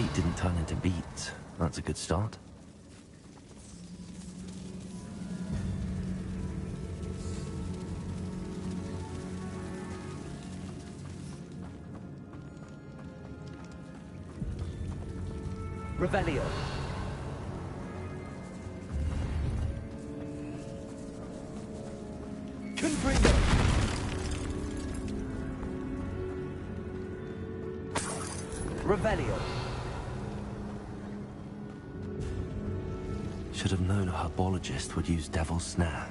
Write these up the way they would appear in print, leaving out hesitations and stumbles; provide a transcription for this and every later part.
feet didn't turn into beads. That's a good start. Revelio. Confringo. Revelio. Should have known a herbologist would use Devil's Snare.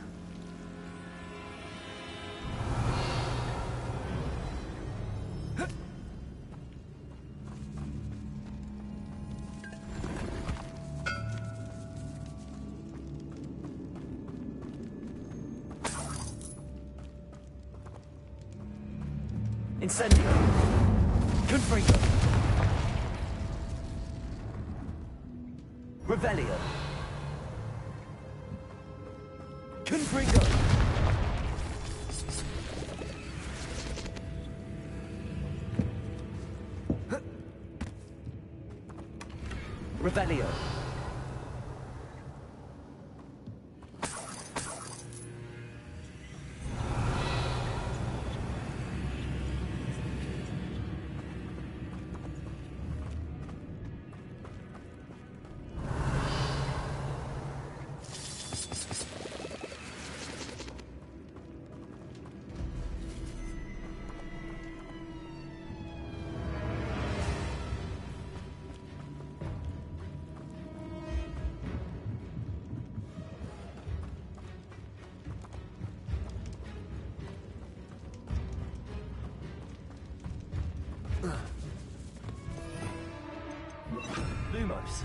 Incendio. Confringo. Revelio. Confringo. Revelio. Lumos.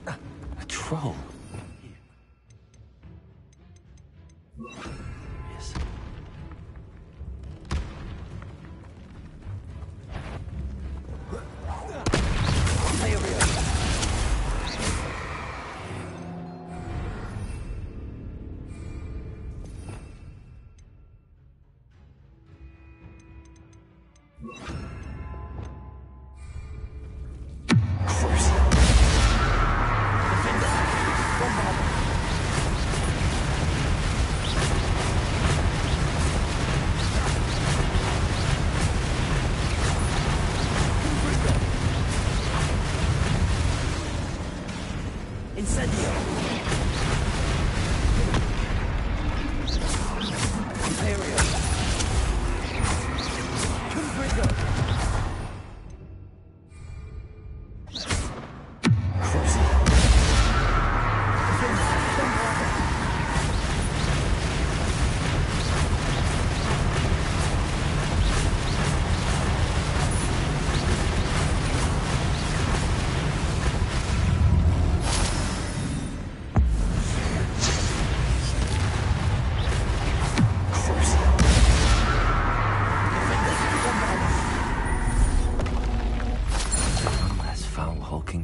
A troll. Yes. Incendio. Imperio. Confringo.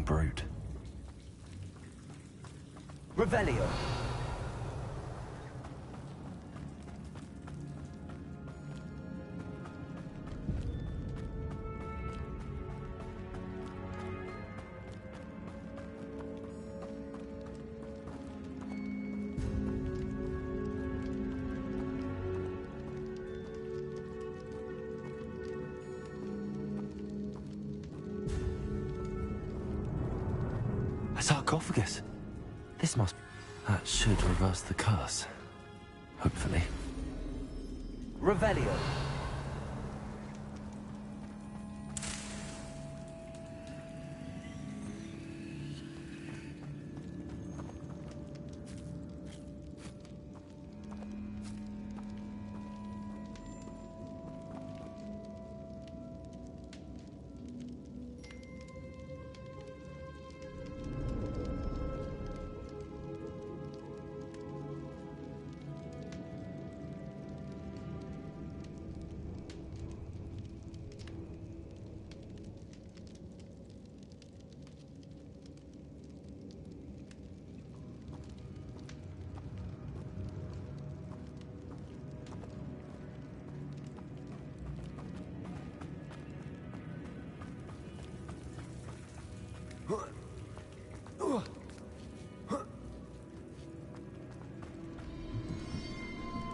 Brute. Revelio. A sarcophagus. This must... That should reverse the curse. Hopefully. Revelio.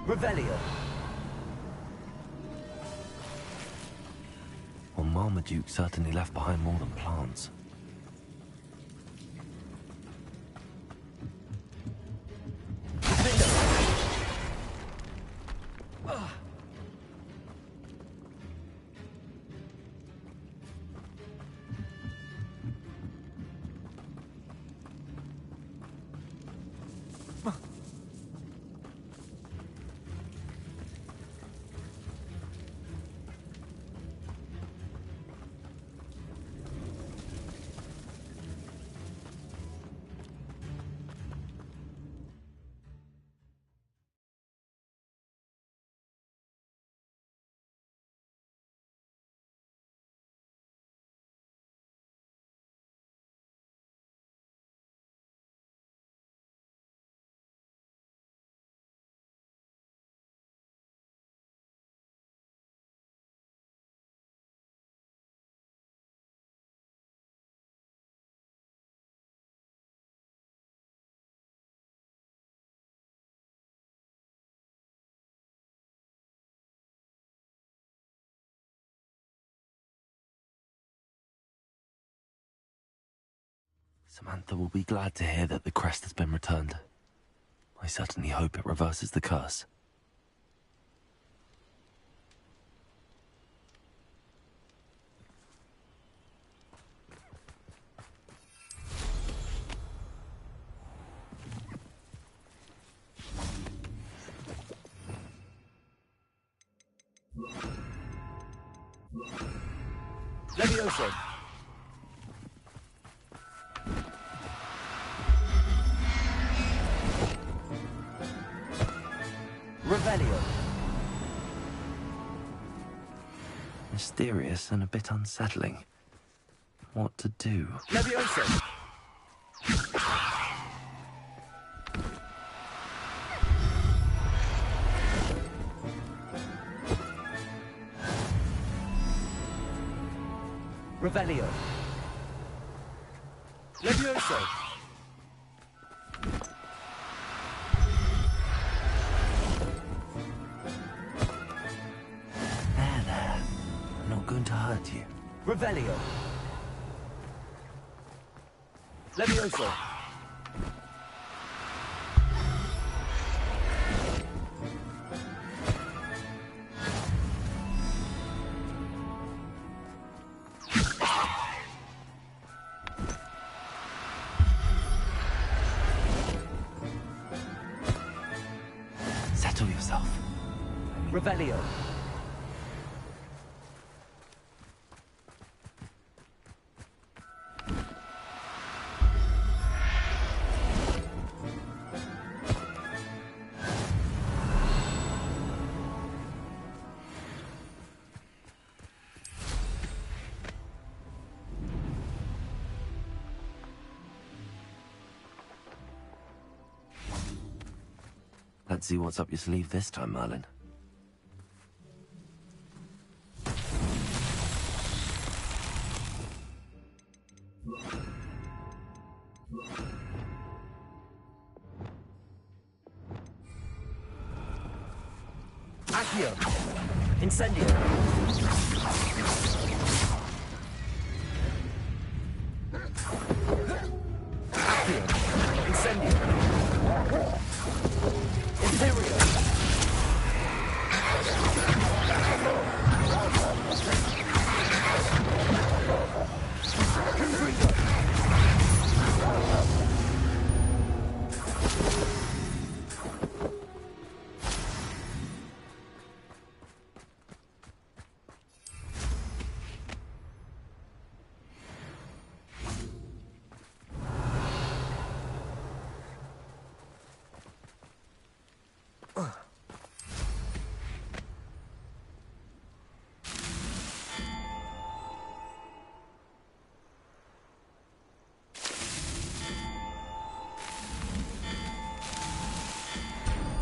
Revelio. Well, Marmaduke certainly left behind more than plants. Samantha will be glad to hear that the crest has been returned. I certainly hope it reverses the curse. Levioso. Revelio. Mysterious and a bit unsettling. What to do? Levioso. Revelio. Levioso. There. I'm not going to hurt you. Revelio. Levioso. Settle yourself. Revelio. Let's see what's up your sleeve this time, Merlin. Accio. Incendio. Accio. Incendio. Imperio. Confringo.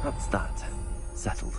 That's that. Settled.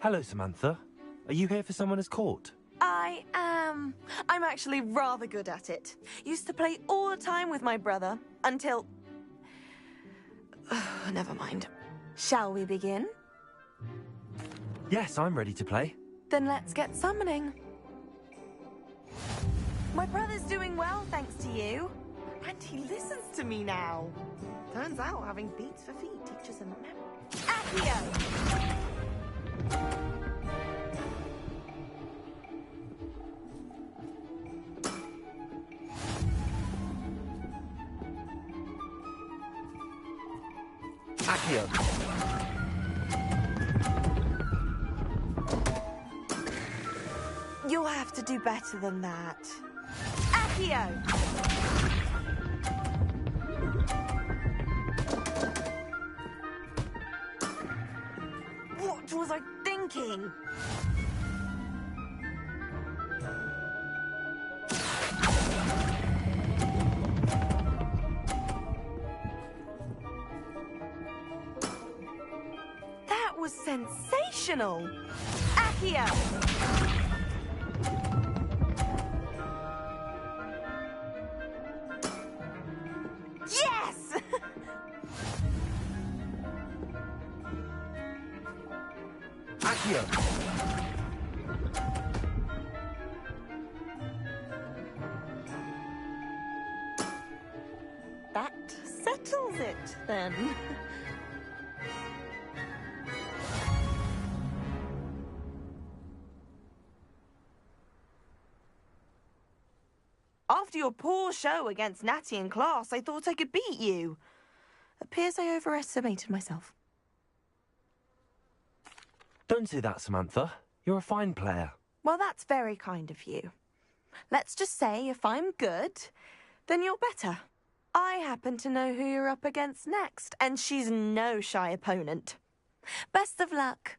Hello, Samantha. Are you here for Someone's Court? I am. I'm actually rather good at it. Used to play all the time with my brother until... Never mind. Shall we begin? Yes, I'm ready to play. Then let's get summoning. My brother's doing well, thanks to you. And he listens to me now. Turns out having beats for feet teaches him memory. Accio! Accio. You'll have to do better than that. Accio! What was I thinking? That was sensational! Accio! Yes! Accio. That settles it, then. After your poor show against Natty in class, I thought I could beat you. Appears I overestimated myself. Don't say that, Samantha. You're a fine player. Well, that's very kind of you. Let's just say if I'm good, then you're better. I happen to know who you're up against next, and she's no shy opponent. Best of luck.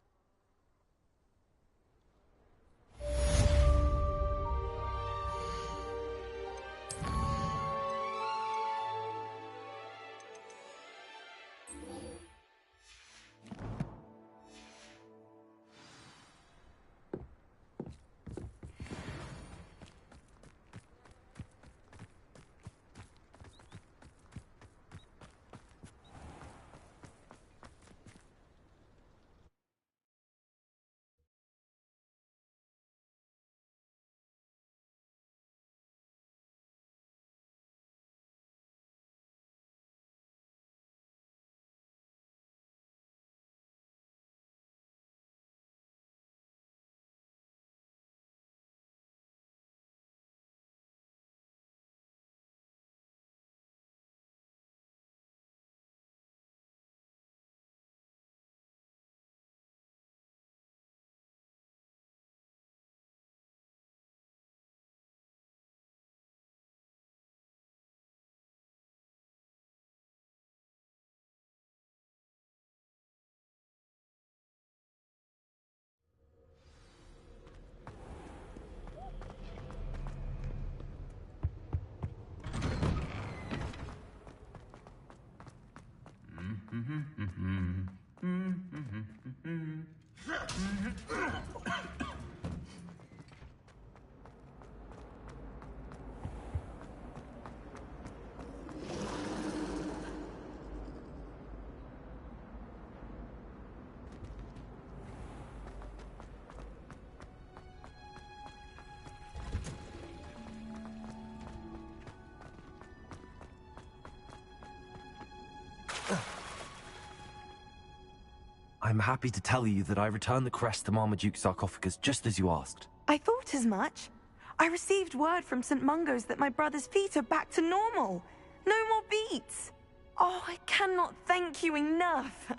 I'm happy to tell you that I returned the crest to Marmaduke's sarcophagus just as you asked. I thought as much. I received word from St. Mungo's that my brother's feet are back to normal. No more beats. Oh, I cannot thank you enough.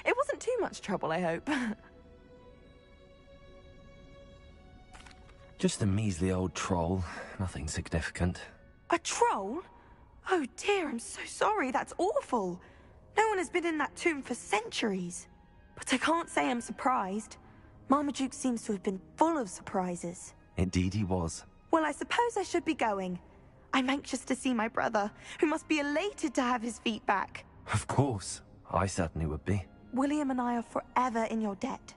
It wasn't too much trouble, I hope. Just a measly old troll. Nothing significant. A troll? Oh dear, I'm so sorry. That's awful. No one has been in that tomb for centuries. But I can't say I'm surprised. Marmaduke seems to have been full of surprises. Indeed he was. Well, I suppose I should be going. I'm anxious to see my brother, who must be elated to have his feet back. Of course. I certainly would be. William and I are forever in your debt.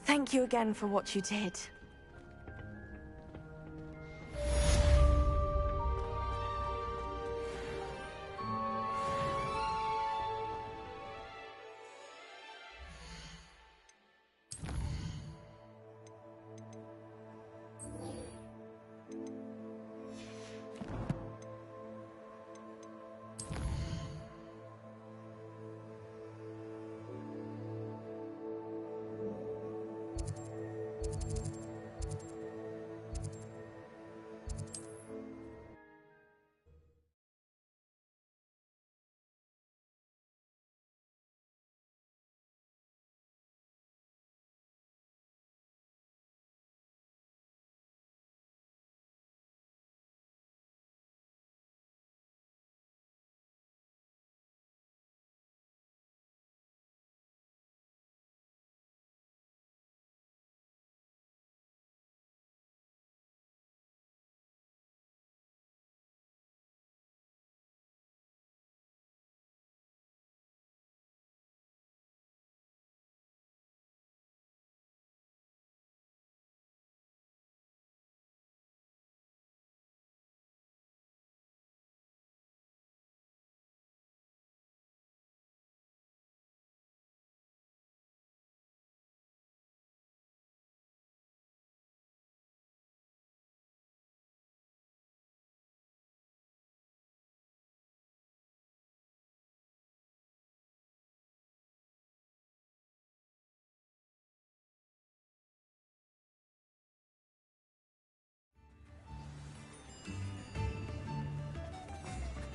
Thank you again for what you did.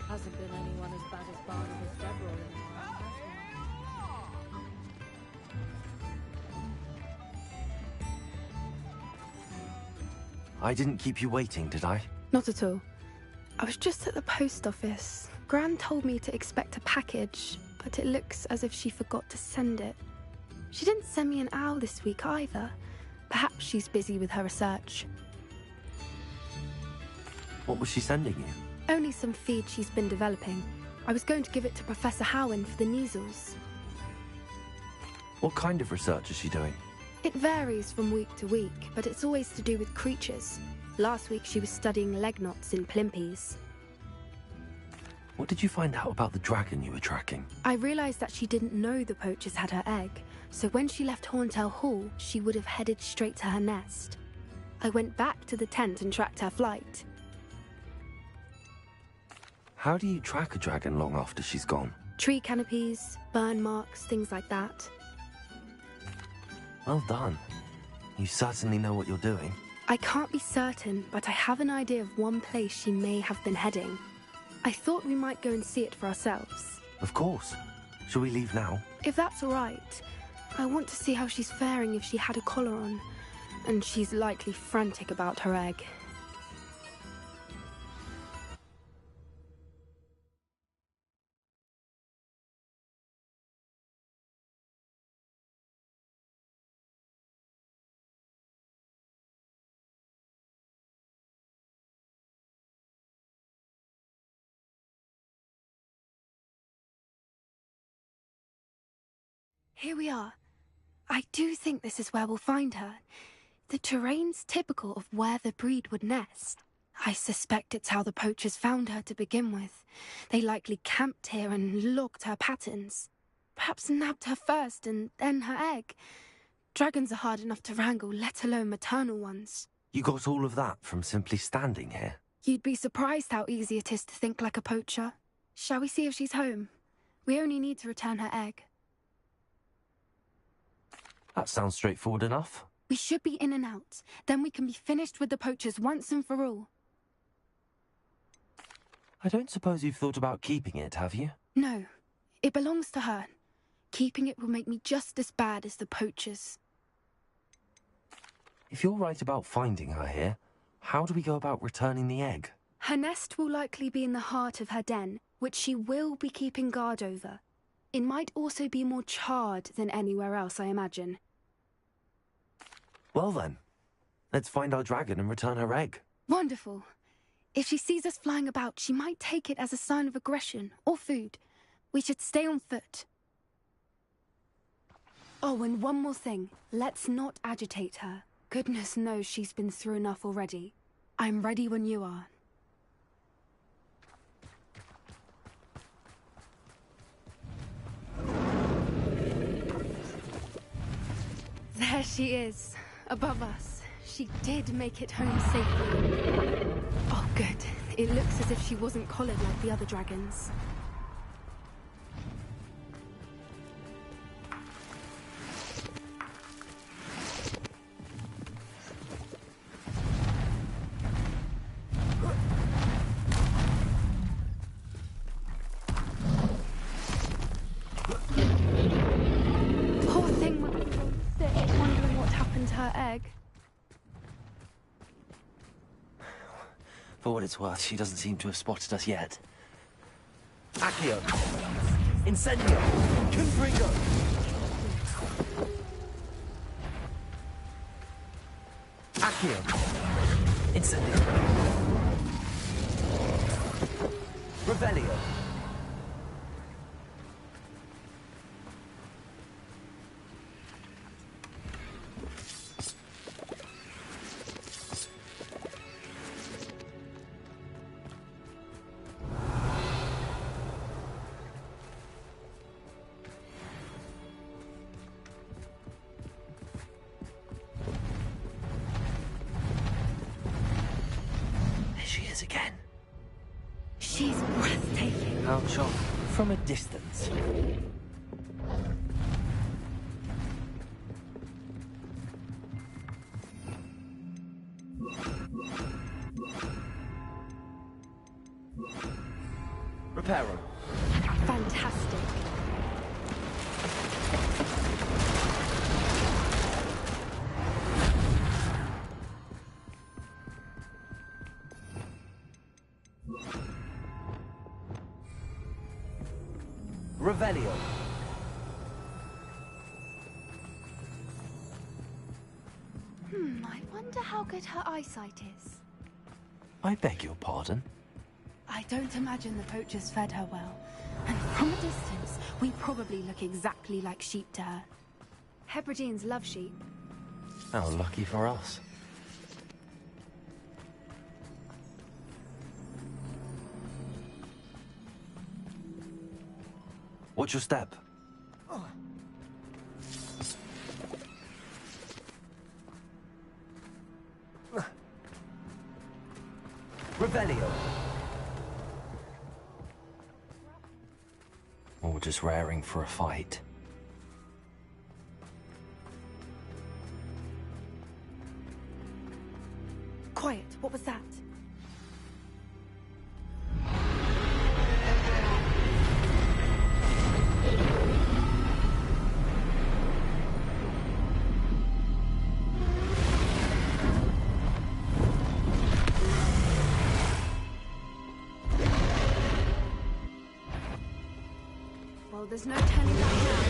Hasn't been anyone as bad as Barnabas Deverell in a while, has I didn't keep you waiting, did I? Not at all. I was just at the post office. Gran told me to expect a package, but it looks as if she forgot to send it. She didn't send me an owl this week either. Perhaps she's busy with her research. What was she sending you? Only some feed she's been developing. I was going to give it to Professor Howin for the measles. What kind of research is she doing? It varies from week to week, but it's always to do with creatures. Last week she was studying leg knots in plimpies. What did you find out about the dragon you were tracking? I realised that she didn't know the poachers had her egg, so when she left Horntail Hall, she would have headed straight to her nest. I went back to the tent and tracked her flight. How do you track a dragon long after she's gone? Tree canopies, burn marks, things like that. Well done. You certainly know what you're doing. I can't be certain, but I have an idea of one place she may have been heading. I thought we might go and see it for ourselves. Of course. Shall we leave now? If that's all right. I want to see how she's faring if she had a collar on. And she's likely frantic about her egg. Here we are. I do think this is where we'll find her. The terrain's typical of where the breed would nest. I suspect it's how the poachers found her to begin with. They likely camped here and logged her patterns. Perhaps nabbed her first and then her egg. Dragons are hard enough to wrangle, let alone maternal ones. You got all of that from simply standing here? You'd be surprised how easy it is to think like a poacher. Shall we see if she's home? We only need to return her egg. That sounds straightforward enough. We should be in and out. Then we can be finished with the poachers once and for all. I don't suppose you've thought about keeping it, have you? No, it belongs to her. Keeping it will make me just as bad as the poachers. If you're right about finding her here, how do we go about returning the egg? Her nest will likely be in the heart of her den, which she will be keeping guard over. It might also be more charred than anywhere else, I imagine. Well then, let's find our dragon and return her egg. Wonderful. If she sees us flying about, she might take it as a sign of aggression or food. We should stay on foot. Oh, and one more thing. Let's not agitate her. Goodness knows she's been through enough already. I'm ready when you are. There she is, above us. She did make it home safely. Oh, good. It looks as if she wasn't collared like the other dragons. Poor thing would be so sick, wondering what happened to her egg. For what it's worth, she doesn't seem to have spotted us yet. Accio. Incendio. Confringo. Accio. Incendio. Revelio. There she is again. She's breathtaking. How shot from a distance. Reparo. Fantastic. Revelio. I wonder how good her eyesight is. I beg your pardon? I don't imagine the poachers fed her well. And from a distance, we probably look exactly like sheep to her. Hebrideans love sheep. How lucky for us. Watch your step. Revelio. Or just raring for a fight. Quiet, what was that? Well, there's no turning back now.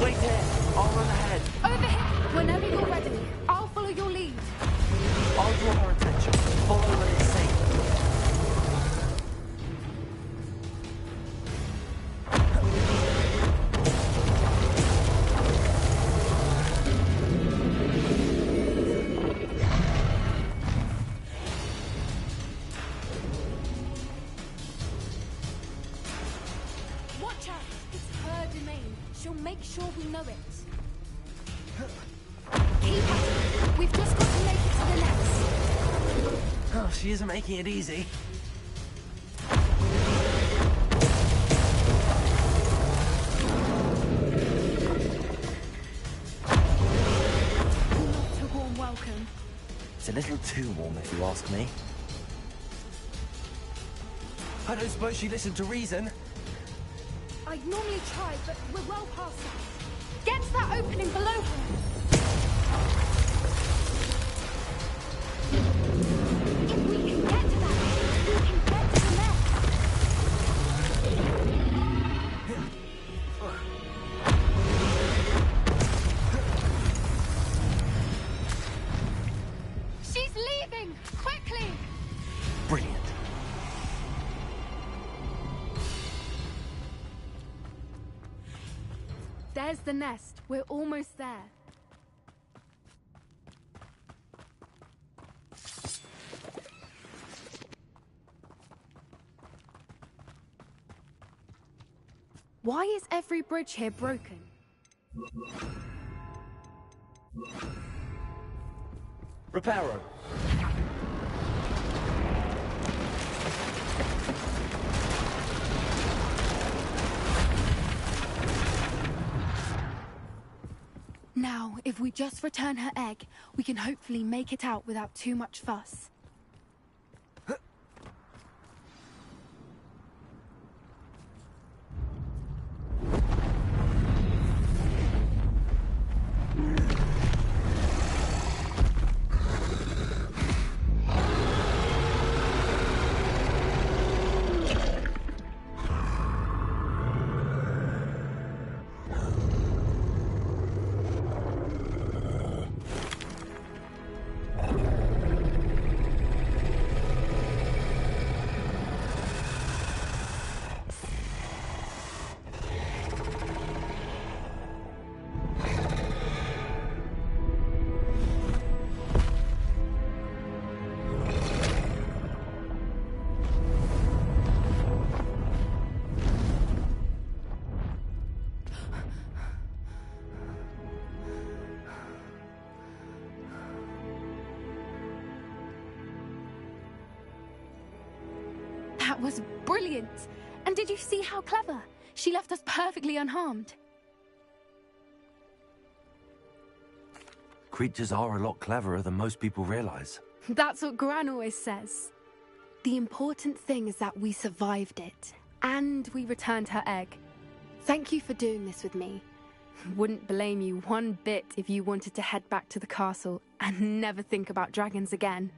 Wait here. I'll run ahead. Over here! Whenever you're ready, I'll follow your lead. I'll draw her attention. Follow when it's safe. Watch out! It's her domain. She'll make sure we know it. Keep at it. We've just got to make it to the nest. Oh, she isn't making it easy. Not a warm welcome. It's a little too warm, if you ask me. I don't suppose she listened to reason. I'd normally try, but we're well past that. Get to that opening below her. If we can get to that, we can get to the nest. She's leaving! Quickly! Brilliant. There's the nest. We're almost there. Why is every bridge here broken? Reparo. Now, if we just return her egg, we can hopefully make it out without too much fuss. That was brilliant! And did you see how clever? She left us perfectly unharmed. Creatures are a lot cleverer than most people realize. That's what Gran always says. The important thing is that we survived it, and we returned her egg. Thank you for doing this with me. Wouldn't blame you one bit if you wanted to head back to the castle and never think about dragons again.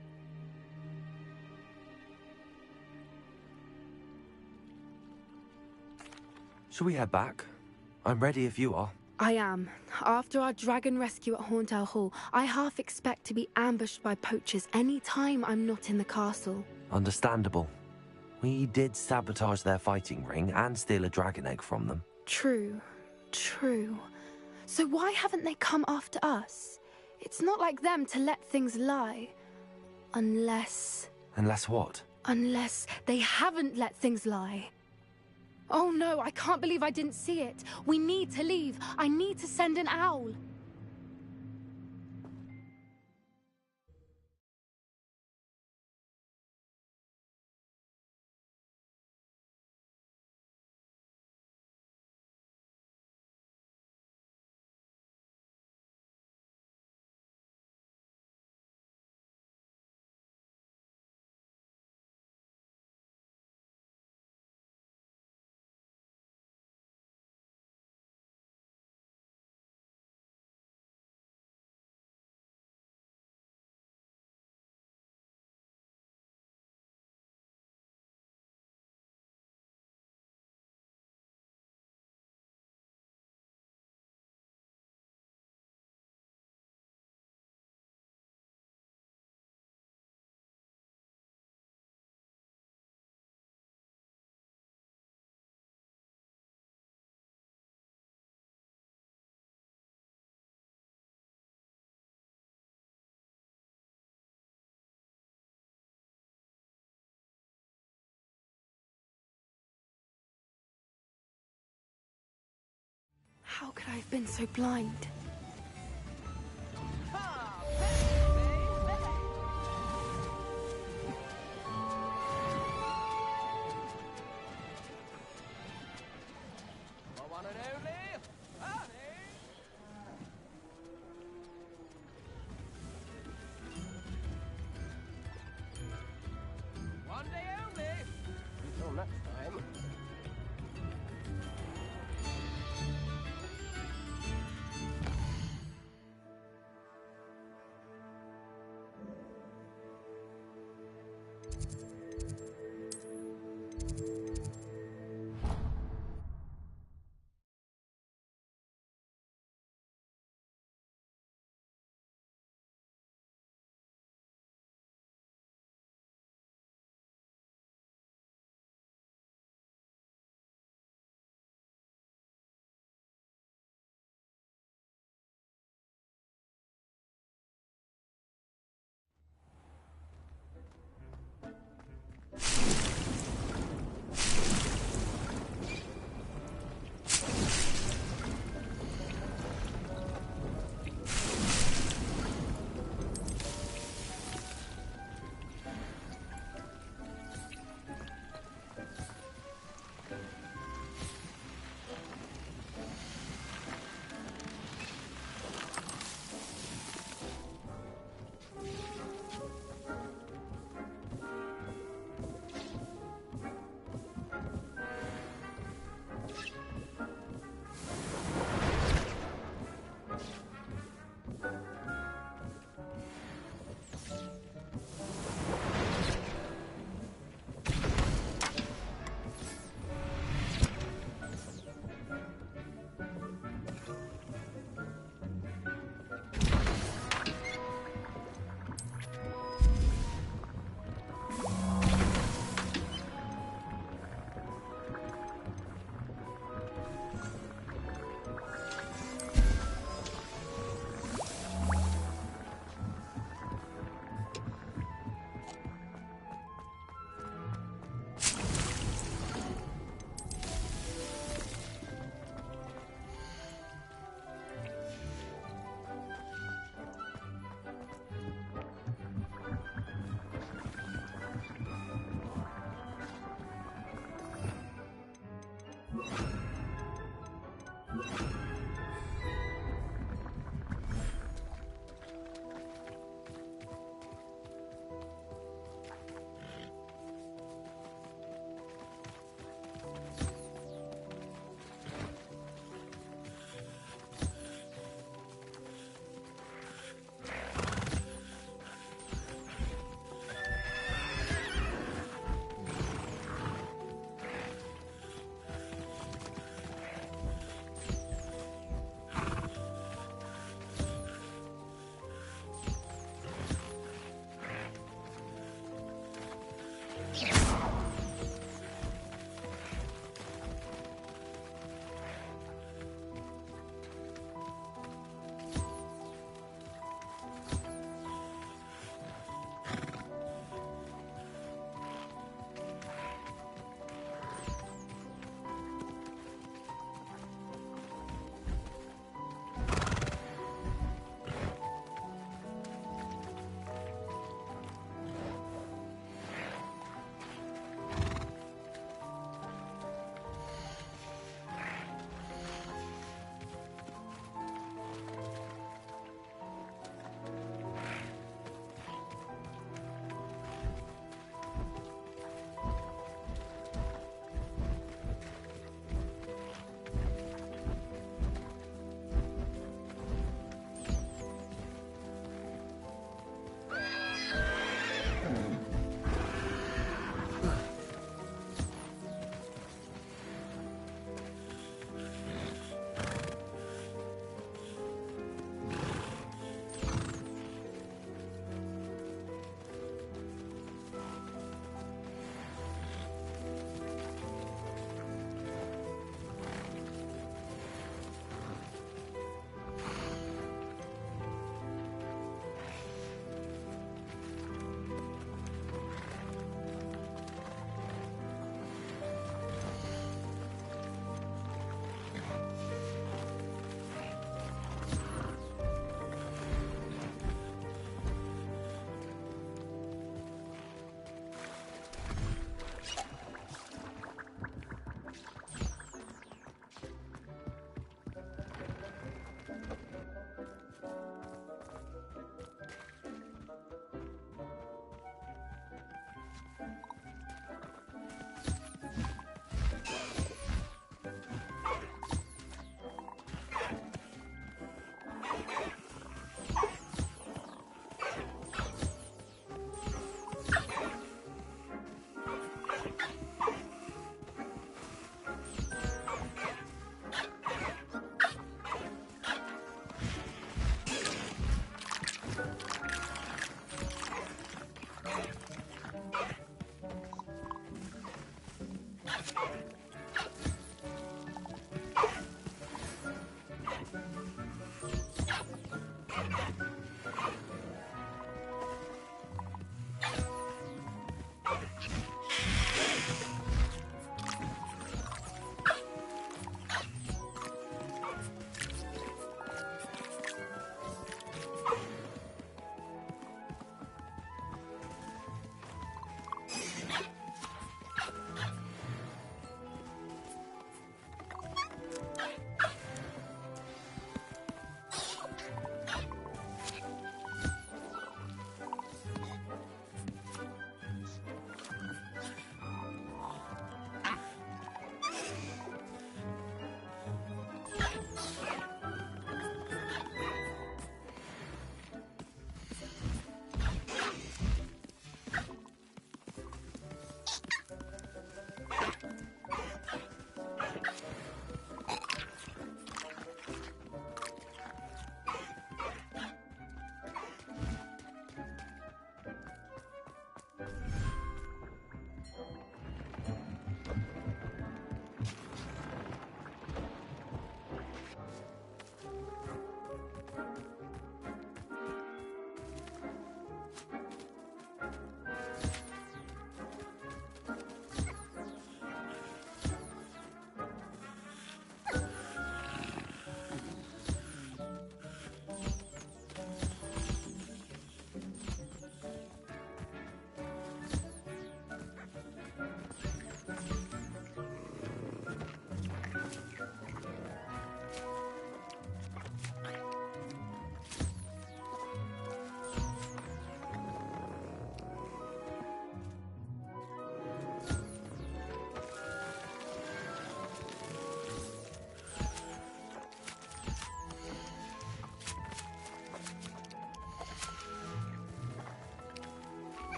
Shall we head back? I'm ready if you are. I am. After our dragon rescue at Hauntel Hall, I half expect to be ambushed by poachers any time I'm not in the castle. Understandable. We did sabotage their fighting ring and steal a dragon egg from them. True. True. So why haven't they come after us? It's not like them to let things lie. Unless what? Unless they haven't let things lie. Oh no, I can't believe I didn't see it. We need to leave. I need to send an owl. How could I have been so blind? Ah, Until next time.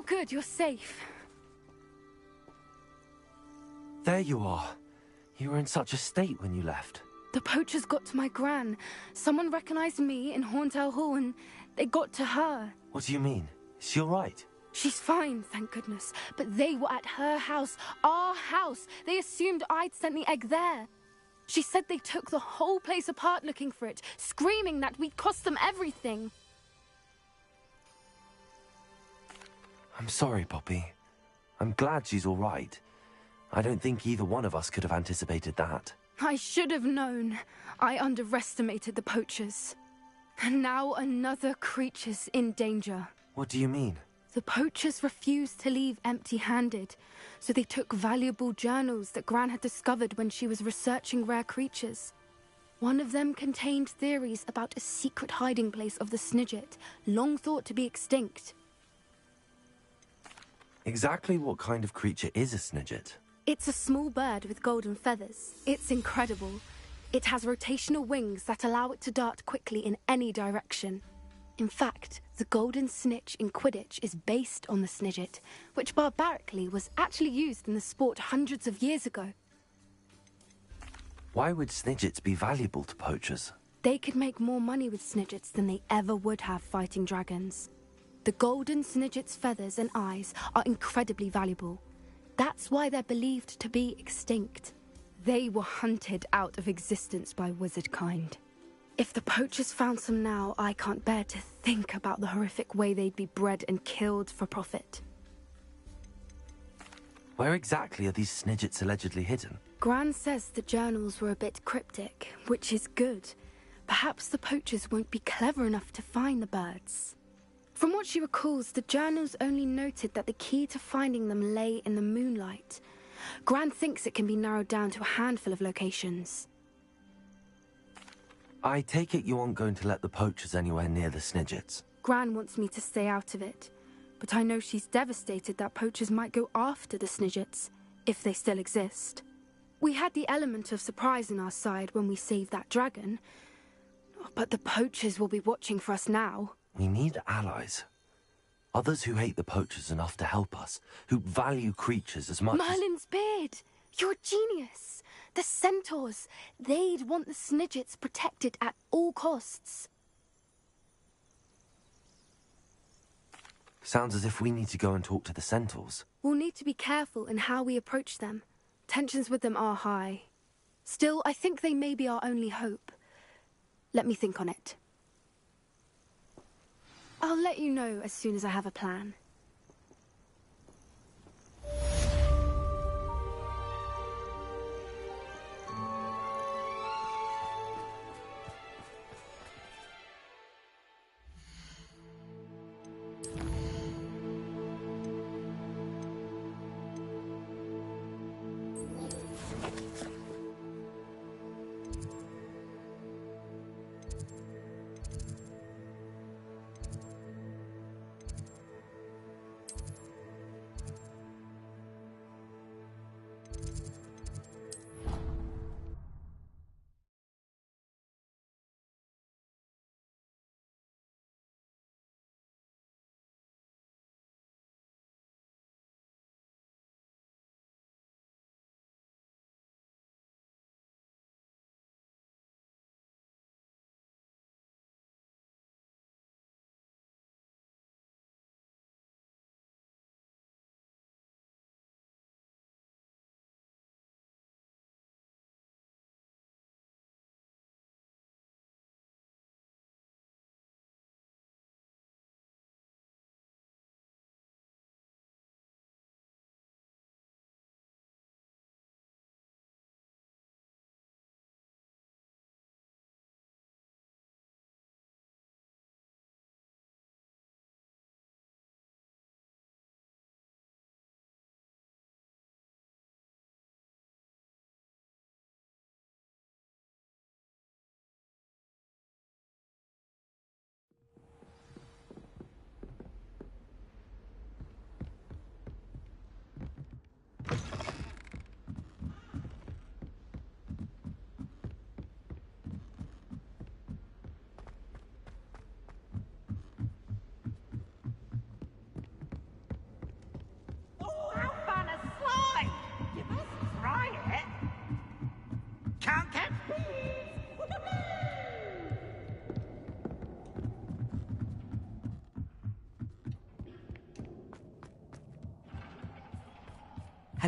good, you're safe. There you are. You were in such a state when you left. The poachers got to my gran. Someone recognized me in Horntail Hall and they got to her. What do you mean? Is she all right? She's fine, thank goodness. But they were at her house, our house. They assumed I'd sent the egg there. She said they took the whole place apart looking for it, screaming that we'd cost them everything. I'm sorry, Poppy. I'm glad she's all right. I don't think either one of us could have anticipated that. I should have known. I underestimated the poachers. And now another creature's in danger. What do you mean? The poachers refused to leave empty-handed, so they took valuable journals that Gran had discovered when she was researching rare creatures. One of them contained theories about a secret hiding place of the Snidget, long thought to be extinct. Exactly what kind of creature is a Snidget? It's a small bird with golden feathers. It's incredible. It has rotational wings that allow it to dart quickly in any direction. In fact, the golden snitch in Quidditch is based on the Snidget, which barbarically was actually used in the sport hundreds of years ago. Why would Snidgets be valuable to poachers? They could make more money with Snidgets than they ever would have fighting dragons. The golden Snidget's feathers and eyes are incredibly valuable. That's why they're believed to be extinct. They were hunted out of existence by wizard kind. If the poachers found some now, I can't bear to think about the horrific way they'd be bred and killed for profit. Where exactly are these Snidgets allegedly hidden? Gran says the journals were a bit cryptic, which is good. Perhaps the poachers won't be clever enough to find the birds. From what she recalls, the journals only noted that the key to finding them lay in the moonlight. Gran thinks it can be narrowed down to a handful of locations. I take it you aren't going to let the poachers anywhere near the Snidgets. Gran wants me to stay out of it, but I know she's devastated that poachers might go after the Snidgets, if they still exist. We had the element of surprise on our side when we saved that dragon, but the poachers will be watching for us now. We need allies. Others who hate the poachers enough to help us, who value creatures as much as... Merlin's beard! You're a genius! The centaurs! They'd want the Snidgets protected at all costs. Sounds as if we need to go and talk to the centaurs. We'll need to be careful in how we approach them. Tensions with them are high. Still, I think they may be our only hope. Let me think on it. I'll let you know as soon as I have a plan.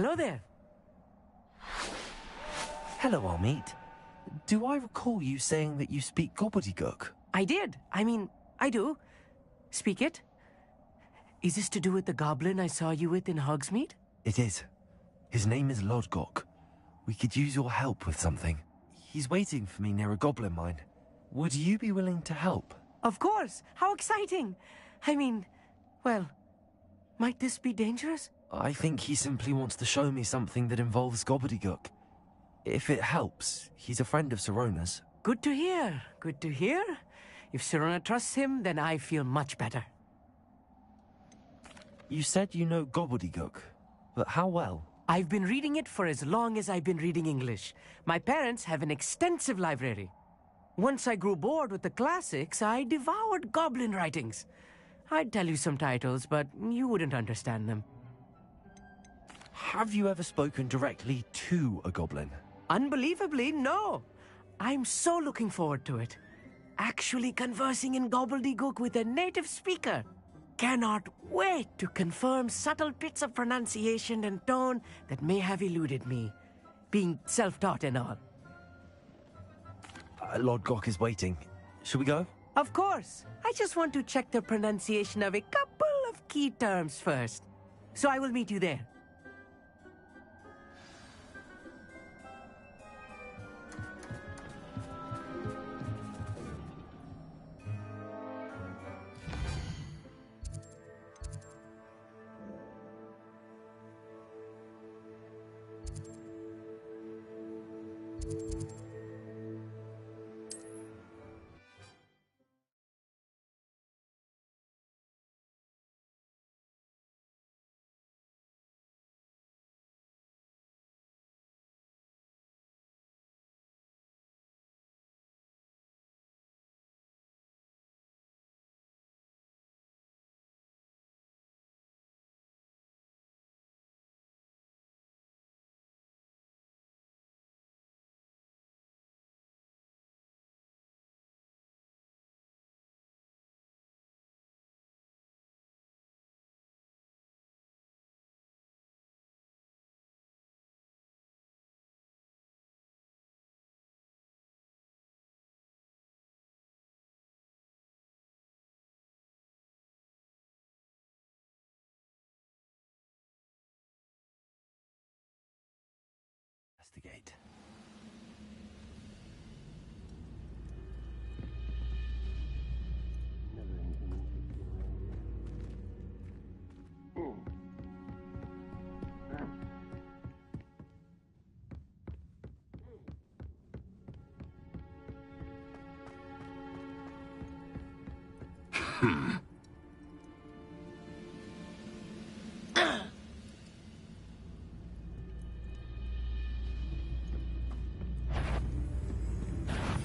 Hello there. Hello, Armeet. Do I recall you saying that you speak gobbledygook? I did. I mean, I do. Speak it. Is this to do with the goblin I saw you with in Hogsmeade? It is. His name is Lodgok. We could use your help with something. He's waiting for me near a goblin mine. Would you be willing to help? Of course. How exciting. I mean, well, might this be dangerous? I think he simply wants to show me something that involves gobbledygook. If it helps, he's a friend of Sirona's. Good to hear. Good to hear. If Sirona trusts him, then I feel much better. You said you know gobbledygook, but how well? I've been reading it for as long as I've been reading English. My parents have an extensive library. Once I grew bored with the classics, I devoured goblin writings. I'd tell you some titles, but you wouldn't understand them. Have you ever spoken directly to a goblin? Unbelievably, no. I'm so looking forward to it. Actually conversing in gobbledygook with a native speaker. Cannot wait to confirm subtle bits of pronunciation and tone that may have eluded me, being self-taught and all. Lodgok is waiting. Shall we go? Of course. I just want to check the pronunciation of a couple of key terms first. So I will meet you there. Investigate.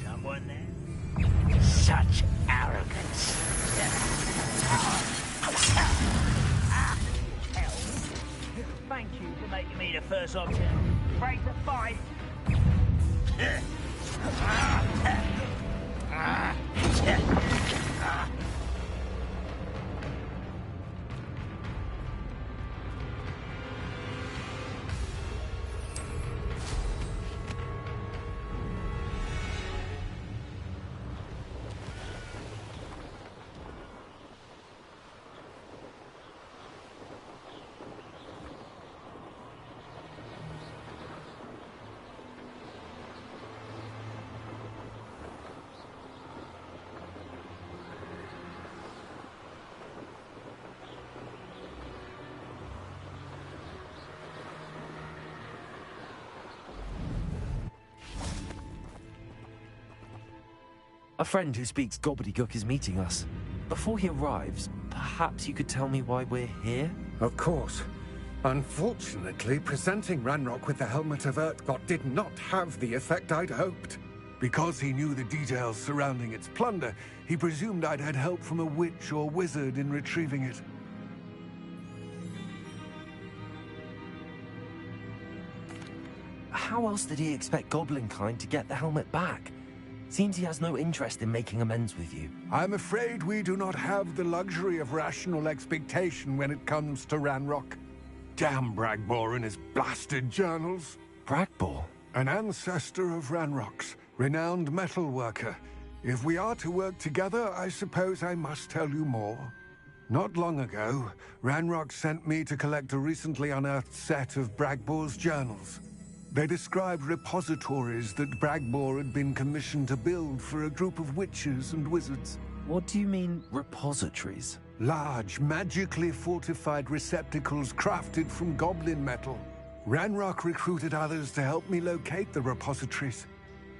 Someone there? Such arrogance. Thank you for making me the first object. Break the fight. A friend who speaks gobbledygook is meeting us. Before he arrives, perhaps you could tell me why we're here? Of course. Unfortunately, presenting Ranrock with the Helmet of Urtkot did not have the effect I'd hoped. Because he knew the details surrounding its plunder, he presumed I'd had help from a witch or wizard in retrieving it. How else did he expect Goblinkind to get the helmet back? Seems he has no interest in making amends with you. I'm afraid we do not have the luxury of rational expectation when it comes to Ranrock. Damn Bragbor and his blasted journals. Bragbor? An ancestor of Ranrock's, renowned metal worker. If we are to work together, I suppose I must tell you more. Not long ago, Ranrock sent me to collect a recently unearthed set of Bragbor's journals. They described repositories that Bragbor had been commissioned to build for a group of witches and wizards. What do you mean, repositories? Large, magically fortified receptacles crafted from goblin metal. Ranrock recruited others to help me locate the repositories.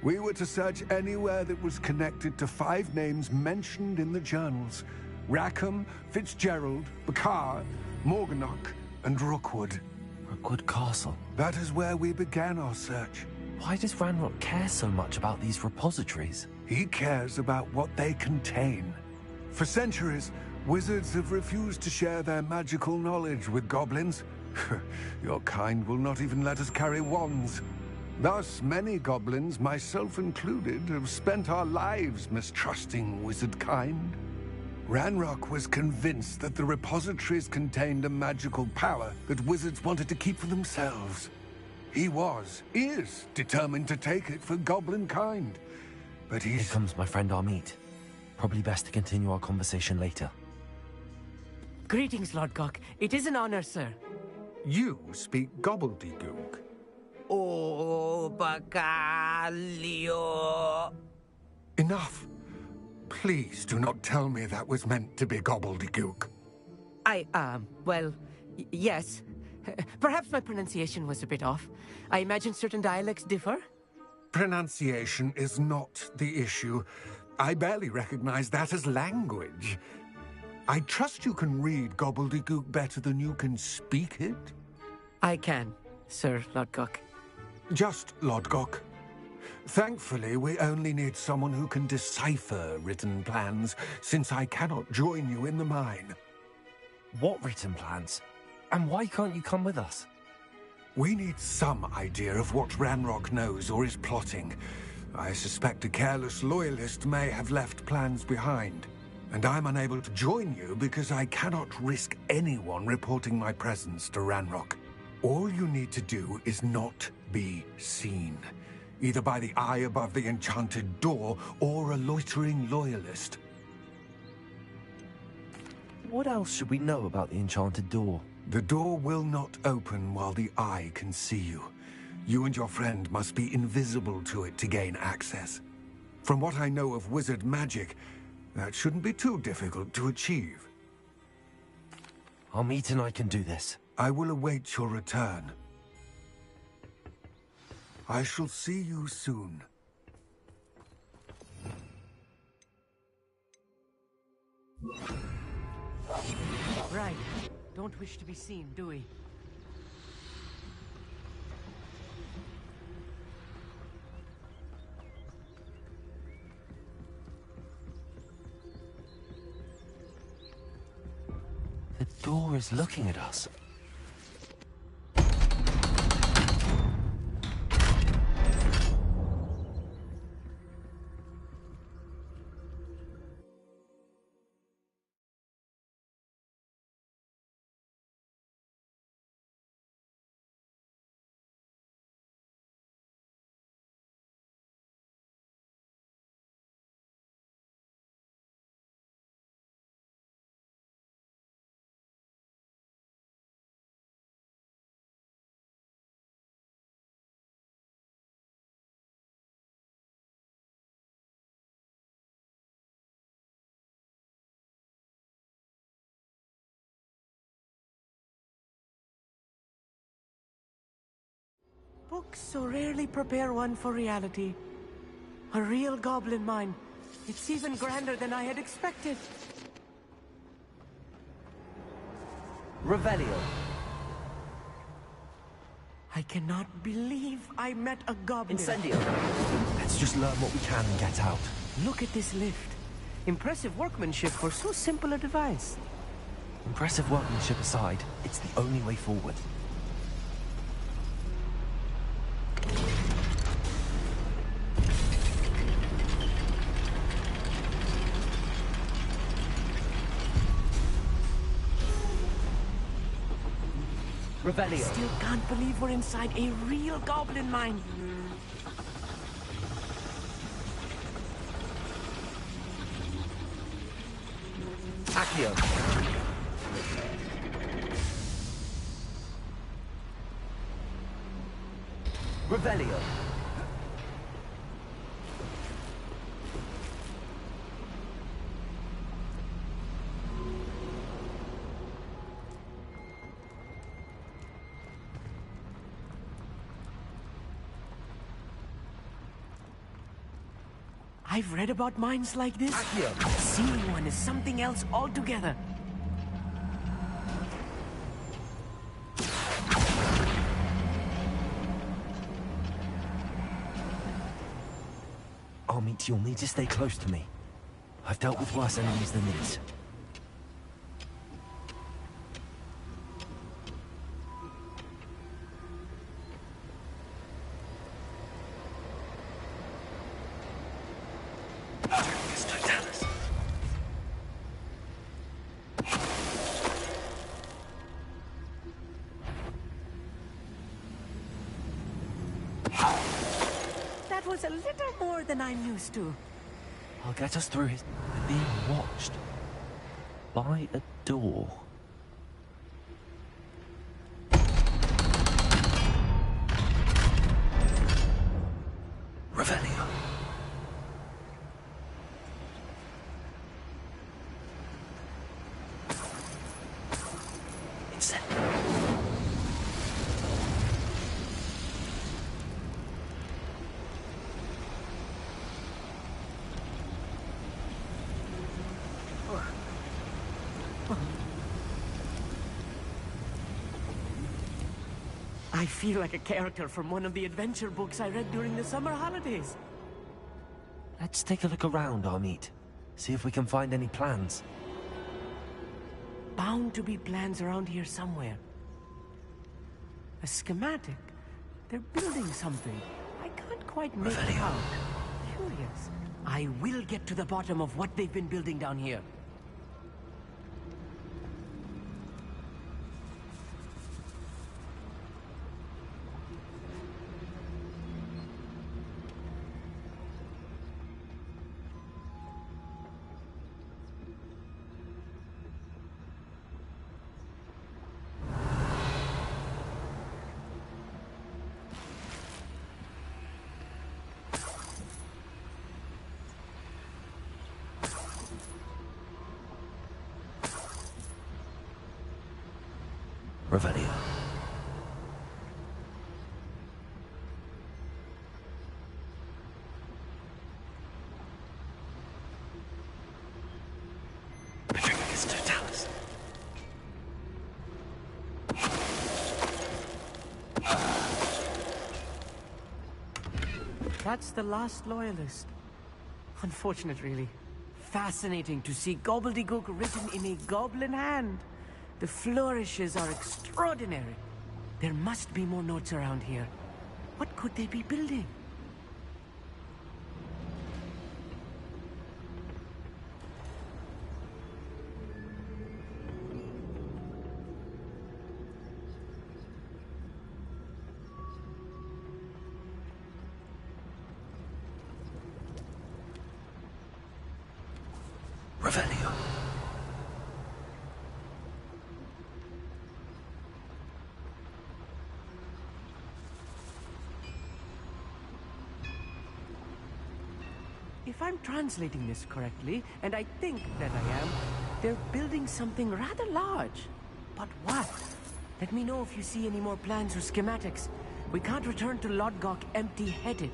We were to search anywhere that was connected to 5 names mentioned in the journals. Rackham, Fitzgerald, Bakar, Morganach, and Rookwood. Rookwood Castle? That is where we began our search. Why does Ranrock care so much about these repositories? He cares about what they contain. For centuries, wizards have refused to share their magical knowledge with goblins. Your kind will not even let us carry wands. Thus, many goblins, myself included, have spent our lives mistrusting wizard kind. Ranrock was convinced that the repositories contained a magical power that wizards wanted to keep for themselves. He is determined to take it for goblin kind. But Here comes my friend Amit. Probably best to continue our conversation later. Greetings, Lord Gok. It is an honor, sir. You speak gobbledygook. Oh, Bacalio. Enough. Please do not tell me that was meant to be gobbledygook. Well, yes. Perhaps my pronunciation was a bit off. I imagine certain dialects differ. Pronunciation is not the issue. I barely recognize that as language. I trust you can read gobbledygook better than you can speak it? I can, Sir Lodgok. Just Lodgok. Thankfully, we only need someone who can decipher written plans, since I cannot join you in the mine. What written plans? And why can't you come with us? We need some idea of what Ranrock knows or is plotting. I suspect a careless loyalist may have left plans behind. And I'm unable to join you because I cannot risk anyone reporting my presence to Ranrock. All you need to do is not be seen, either by the eye above the enchanted door or a loitering loyalist. What else should we know about the enchanted door? The door will not open while the eye can see you. You and your friend must be invisible to it to gain access. From what I know of wizard magic, that shouldn't be too difficult to achieve. Amit and I can do this. I will await your return. I shall see you soon. Right. Don't wish to be seen, do we? The door is looking at us. Books so rarely prepare one for reality. A real goblin mine. It's even grander than I had expected. Revelio. I cannot believe I met a goblin. Incendio. Let's just learn what we can and get out. Look at this lift. Impressive workmanship for so simple a device. Impressive workmanship aside, it's the only way forward. I still can't believe we're inside a real goblin mine. Accio. Revelio. I've read about mines like this. Seeing one is something else altogether. Armit, you'll need to stay close to me. I've dealt with worse enemies than these. That was a little more than I'm used to. I'll get us through his... We're being watched. By a door. Revelio. It's it. I feel like a character from one of the adventure books I read during the summer holidays. Let's take a look around, Armit. See if we can find any plans. Bound to be plans around here somewhere. A schematic. They're building something. I can't quite make it out. Curious. I will get to the bottom of what they've been building down here. Revelio. That's the last loyalist. Unfortunate, really. Fascinating to see gobbledygook written in a goblin hand. The flourishes are extraordinary. There must be more notes around here. What could they be building? Revelio. If I'm translating this correctly, and I think that I am, they're building something rather large. But what? Let me know if you see any more plans or schematics. We can't return to Lodgok empty-headed.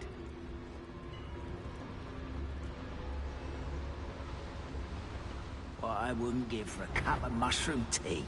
What I wouldn't give for a cup of mushroom tea.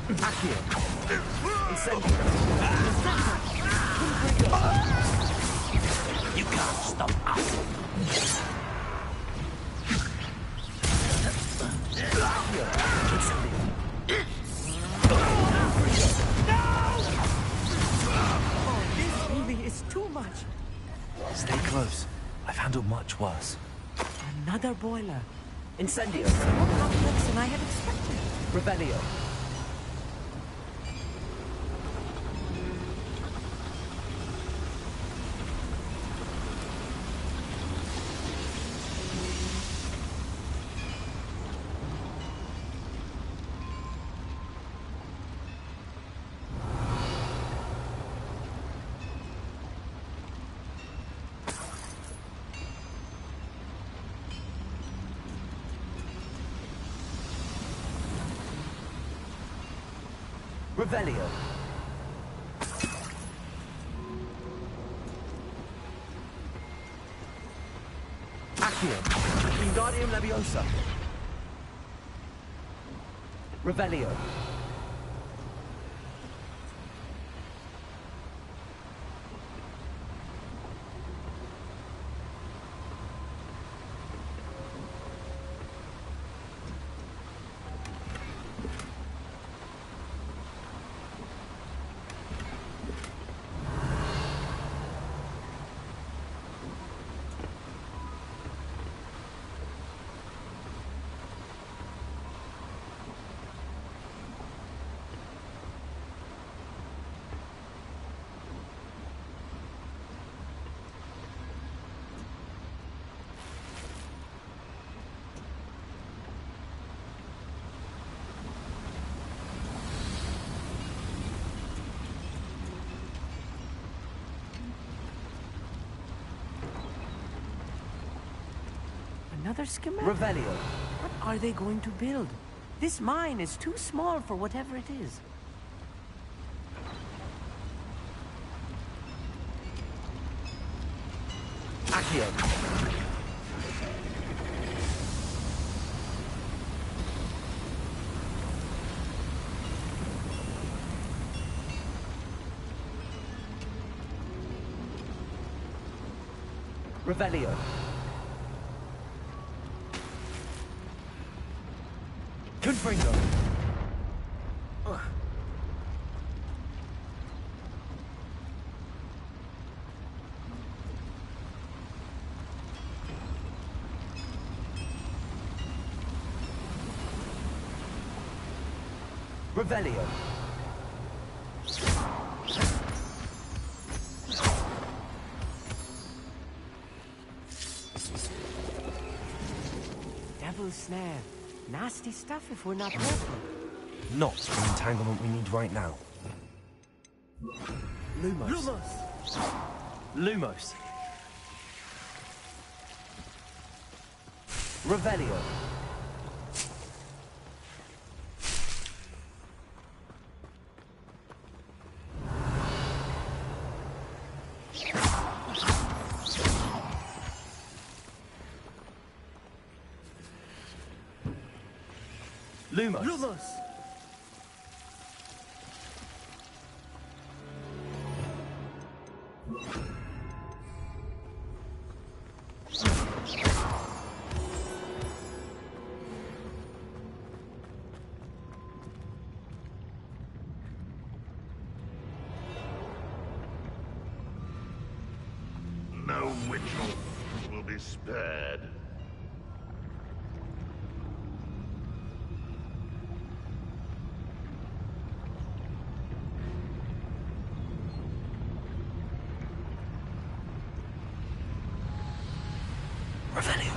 Accio. Incendio. You can't stop us. Oh, this really is too much. Stay close. I've handled much worse. Another boiler. Incendio. More complex than I had expected. Revelio. Revelio. Accio. Wingardium Leviosa. Revelio. Another schematic. Revelio. What are they going to build? This mine is too small for whatever it is. Accio. Revelio. Confringo. Revelio. Devil's snare. Nasty stuff if we're not careful. Not the entanglement we need right now. Lumos. Lumos! Lumos. Revelio. Lumos. Lumos! No witch will be spared. Revelio.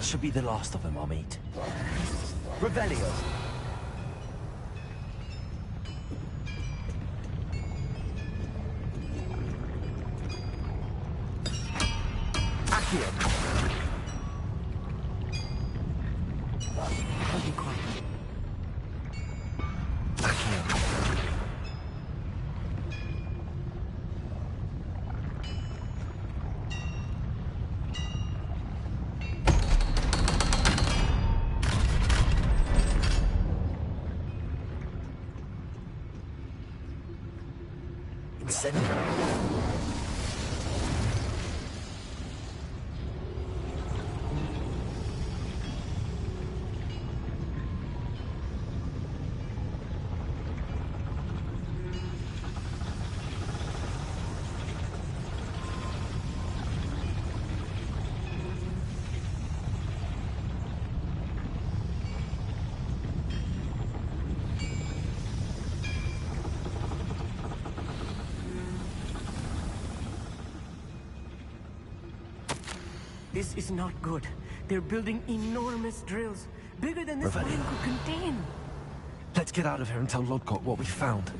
That should be the last of them I'll meet. Revelio! Accio! I'll be quiet. Accio! Incendio! This is not good. They're building enormous drills, bigger than this Revelio. mine could contain. Let's get out of here and tell Lodgok what we found.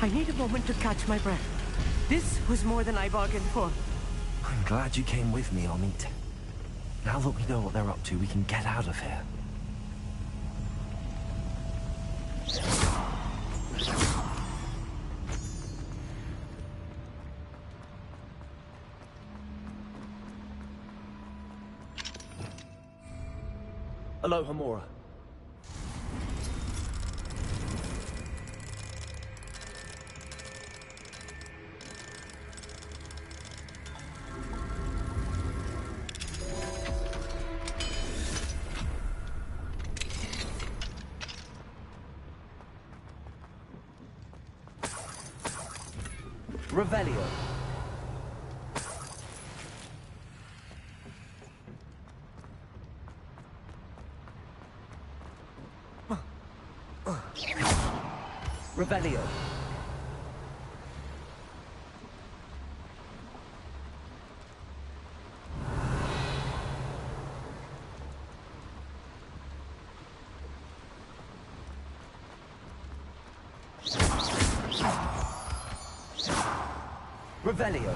I need a moment to catch my breath. This was more than I bargained for. I'm glad you came with me, Amit. Now that we know what they're up to, we can get out of here. Hello, Hamura. Revelio. Revelio. Revelio.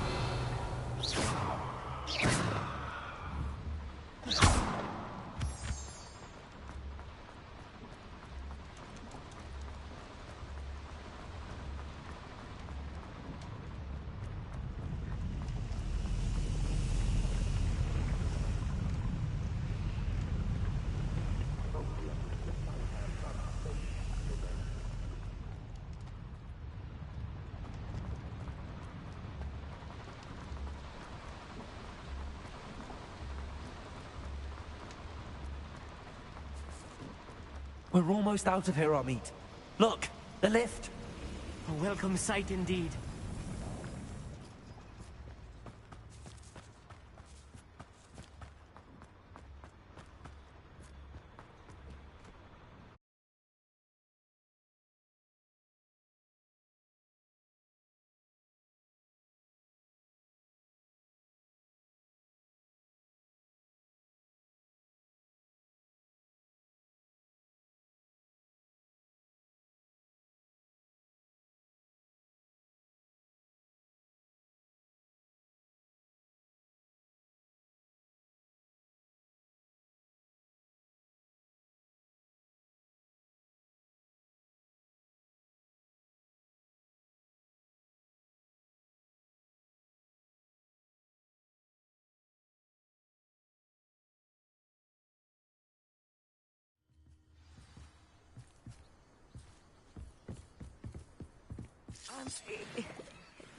We're almost out of here, Amit. Look, the lift. A welcome sight indeed.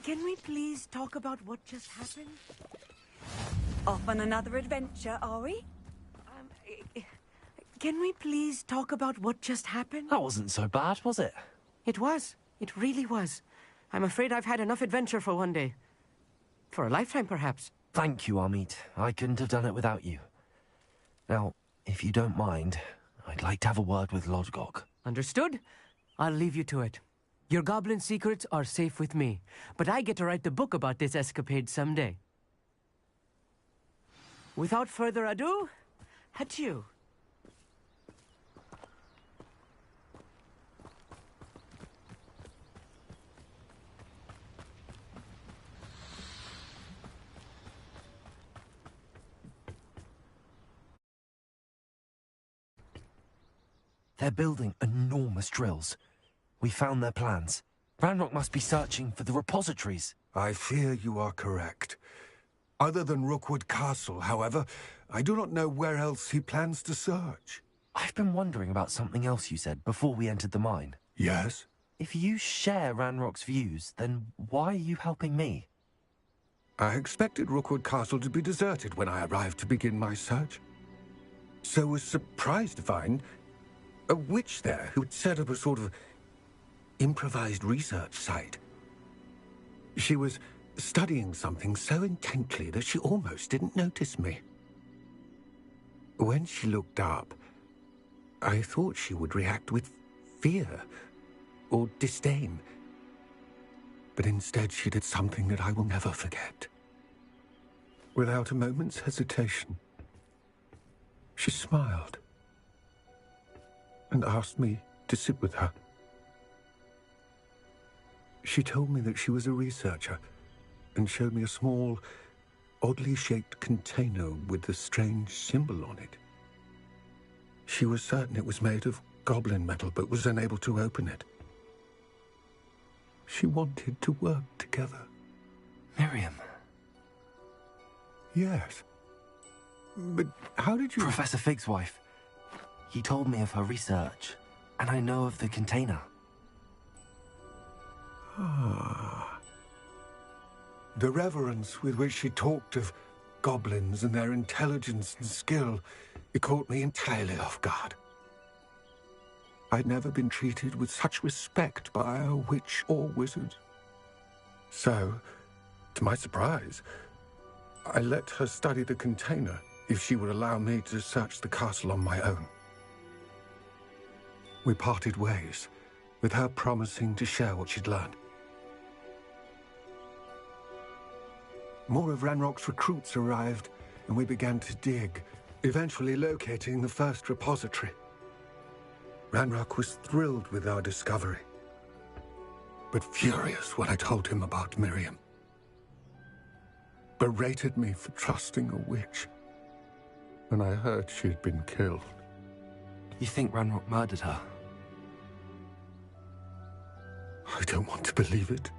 Can we please talk about what just happened? Off on another adventure, are we? Can we please talk about what just happened? That wasn't so bad, was it? It was. It really was. I'm afraid I've had enough adventure for one day. For a lifetime, perhaps. Thank you, Amit. I couldn't have done it without you. Now, if you don't mind, I'd like to have a word with Lodgok. Understood? I'll leave you to it. Your goblin secrets are safe with me, but I get to write the book about this escapade someday. Without further ado, adieu. They're building enormous drills. We found their plans. Ranrock must be searching for the repositories. I fear you are correct. Other than Rookwood Castle, however, I do not know where else he plans to search. I've been wondering about something else you said before we entered the mine. Yes? If you share Ranrock's views, then why are you helping me? I expected Rookwood Castle to be deserted when I arrived to begin my search. So was surprised to find a witch there who had set up a sort of improvised research site. She was studying something so intently that she almost didn't notice me. When she looked up, I thought she would react with fear or disdain. But instead she did something that I will never forget. Without a moment's hesitation, she smiled and asked me to sit with her. She told me that she was a researcher and showed me a small, oddly shaped container with a strange symbol on it. She was certain it was made of goblin metal, but was unable to open it. She wanted to work together. Miriam. Yes. But how did you... Professor Fig's wife. He told me of her research, and I know of the container. Ah. The reverence with which she talked of goblins and their intelligence and skill, it caught me entirely off guard. I'd never been treated with such respect by a witch or wizard. So, to my surprise, I let her study the container if she would allow me to search the castle on my own. We parted ways, with her promising to share what she'd learned. More of Ranrock's recruits arrived, and we began to dig, eventually locating the first repository. Ranrock was thrilled with our discovery, but furious when I told him about Miriam. Berated me for trusting a witch when I heard she'd been killed. You think Ranrock murdered her? I don't want to believe it,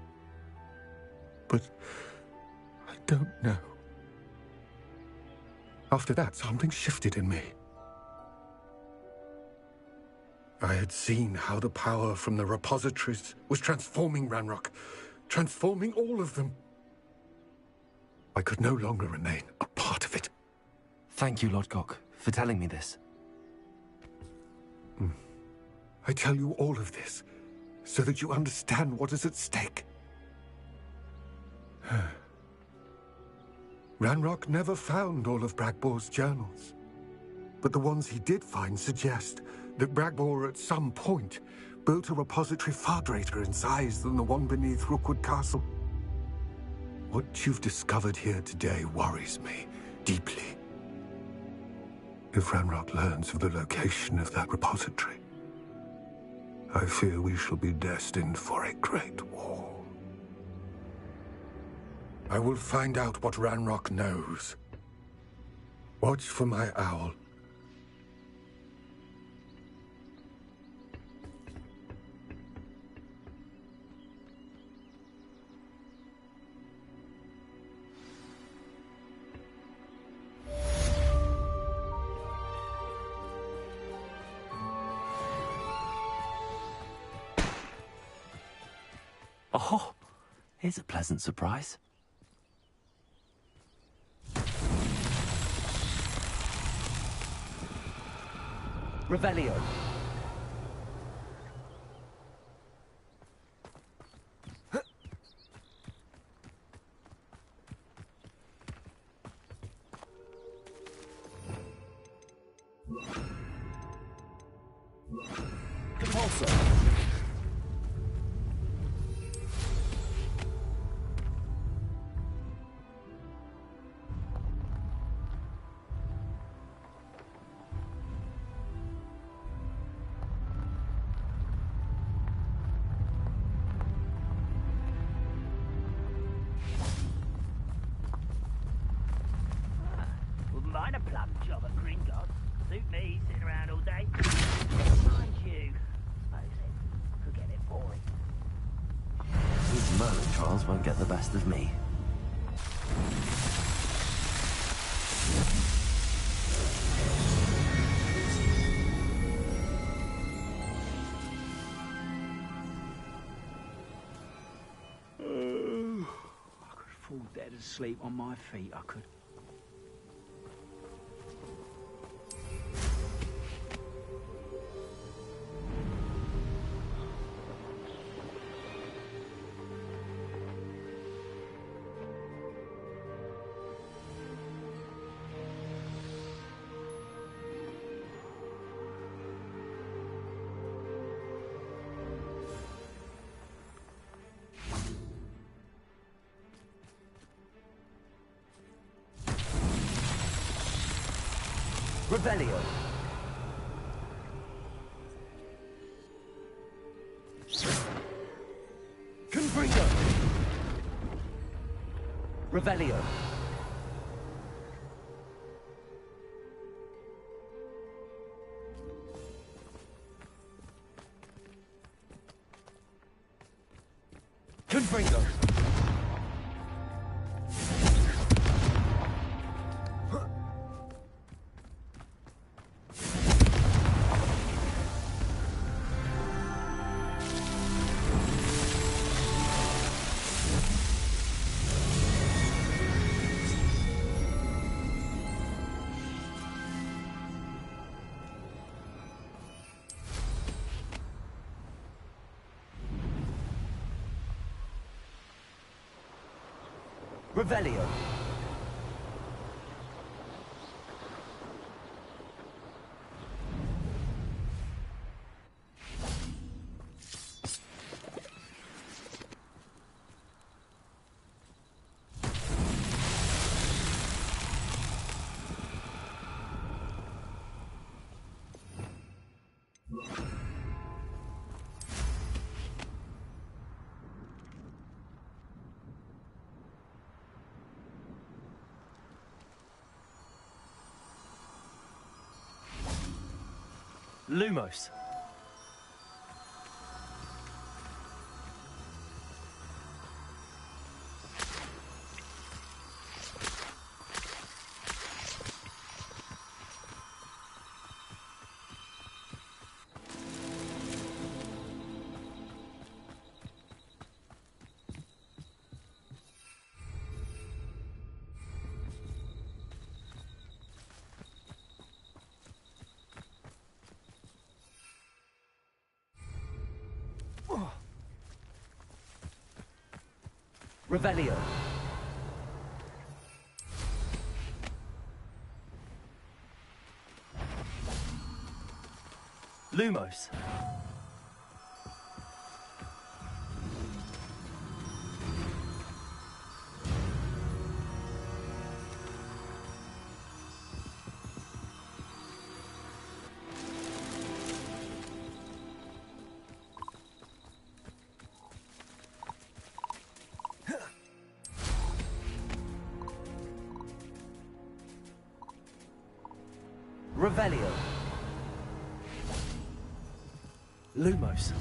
but I don't know. After that, something shifted in me. I had seen how the power from the repositories was transforming Ranrock, transforming all of them. I could no longer remain a part of it. Thank you, Lodgok, for telling me this. I tell you all of this so that you understand what is at stake. Ranrock never found all of Bragbor's journals, but the ones he did find suggest that Bragbor at some point built a repository far greater in size than the one beneath Rookwood Castle. What you've discovered here today worries me deeply. If Ranrock learns of the location of that repository, I fear we shall be destined for a great war. I will find out what Ranrock knows. Watch for my owl. Oh, here's a pleasant surprise. Revelio. Compulso. Wouldn't mind a plum job at Gringotts. Suit me, sitting around all day. Mind you, suppose it could get a bit boring. These Merlin trials won't get the best of me. I could fall dead asleep on my feet, I could. Revelio. Confringo. Revelio. Confringo. Revelio. Lumos. Revelio. Lumos. Revelio. Lumos.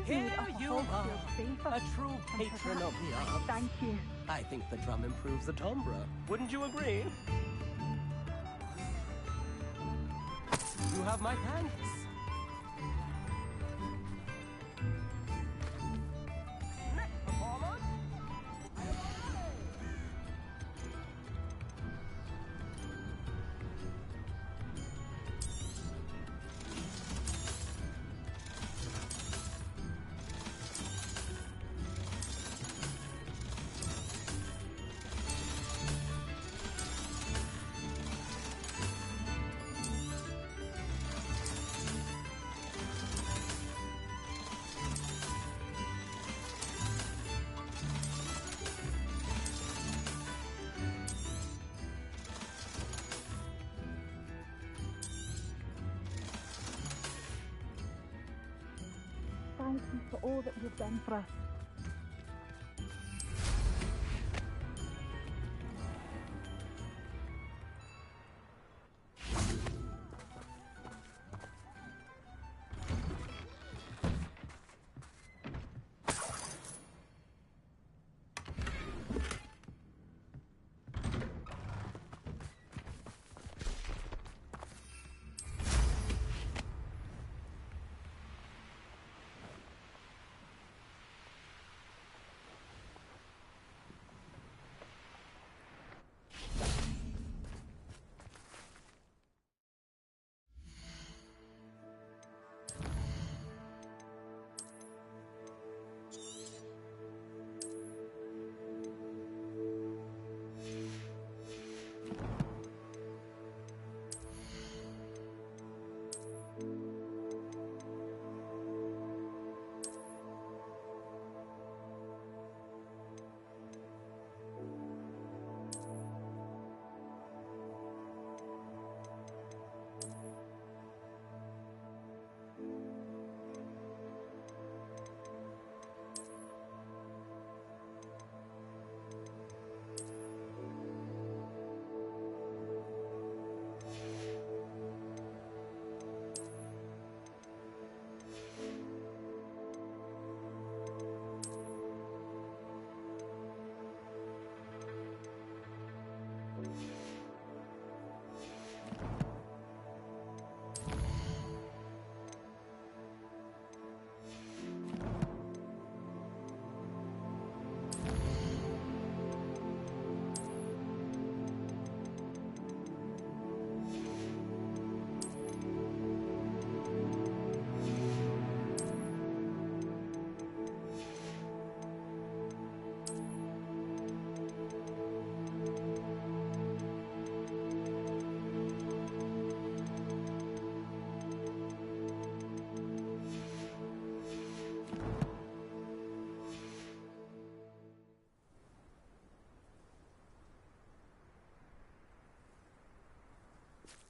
Here you are, a true patron of the arts. Thank you. I think the drum improves the timbre. Wouldn't you agree? You have my thanks. Next performer. Thank you for all that you've done for us.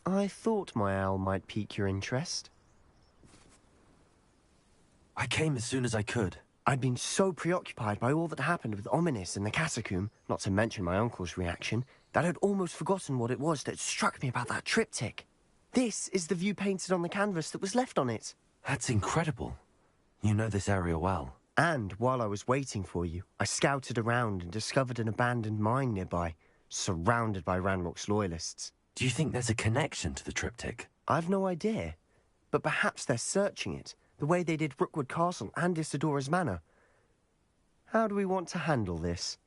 I thought my owl might pique your interest. I came as soon as I could. I'd been so preoccupied by all that happened with Ominis in the catacomb, not to mention my uncle's reaction, that I'd almost forgotten what it was that struck me about that triptych. This is the view painted on the canvas that was left on it. That's incredible. You know this area well. And while I was waiting for you, I scouted around and discovered an abandoned mine nearby, surrounded by Ranrock's loyalists. Do you think there's a connection to the triptych? I've no idea, but perhaps they're searching it, the way they did Rookwood Castle and Isidora's Manor. How do we want to handle this?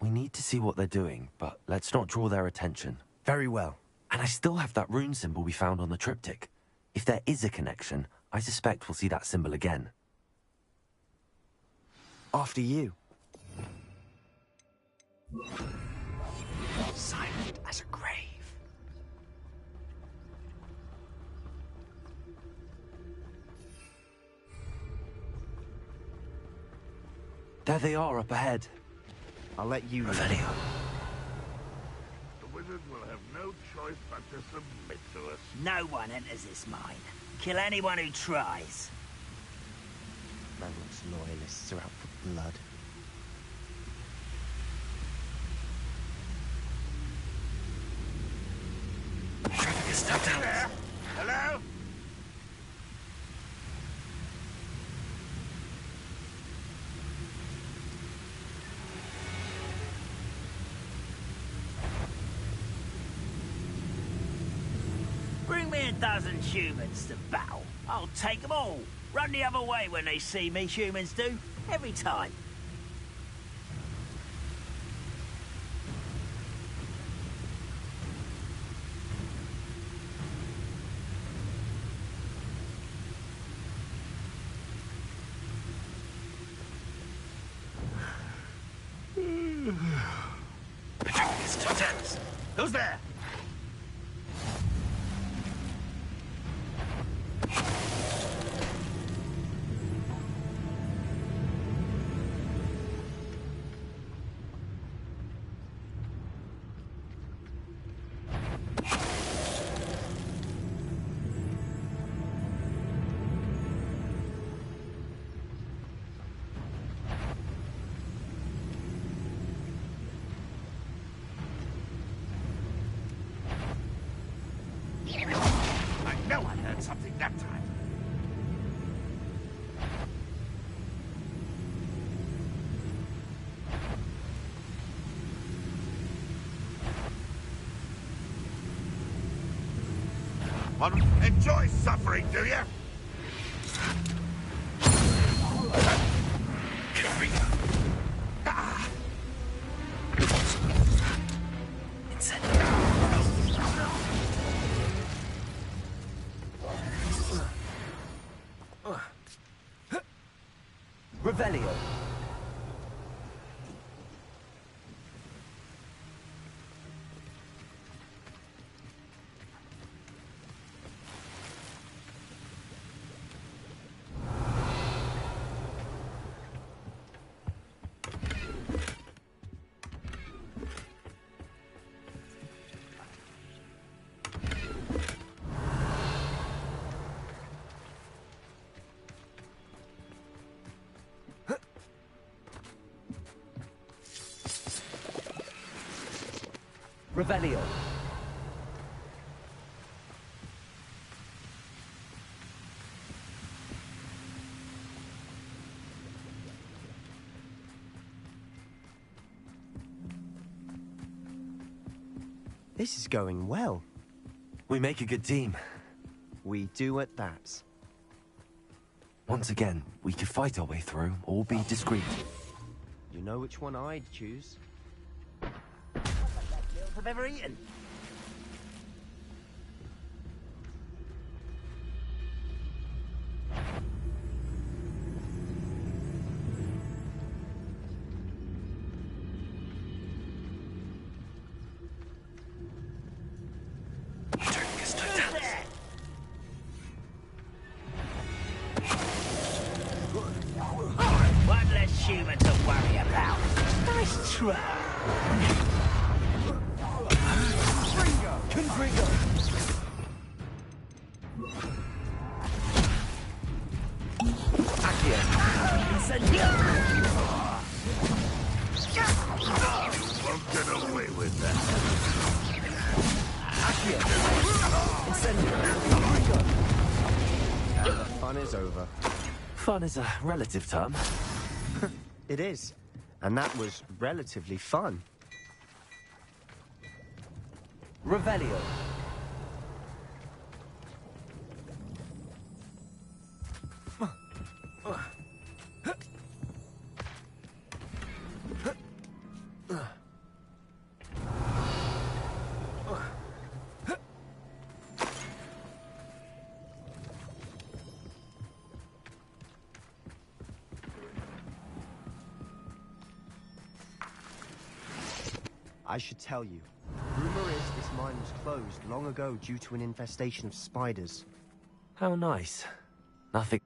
We need to see what they're doing, but let's not draw their attention. Very well. And I still have that rune symbol we found on the triptych. If there is a connection, I suspect we'll see that symbol again. After you. Silent as a grave. There they are up ahead. I'll let you lead. Revelio. The wizard will have no choice but to submit to us. No one enters this mine. Kill anyone who tries. Ranrock's loyalists are out for blood. Traffic is stopped out. There. Hello? Bring me a dozen humans to battle. I'll take them all. Run the other way when they see me, humans do. Every time. The traffic is too tense. Who's there? I know I heard something that time. Well, enjoy suffering, do you? Revelio. Revelio. This is going well. We make a good team. We do at that. Once again, we could fight our way through, or be discreet. You know which one I'd choose. I've ever eaten. One less human to worry about. Nice try. Confringo! Accio! Incendio! Won't get away with that. Accio! Incendio! Confringo! And the fun is over. Fun is a relative term. It is. And that was relatively fun. Revelio. I should tell you. Rumor is this mine was closed long ago due to an infestation of spiders. How nice. Nothing.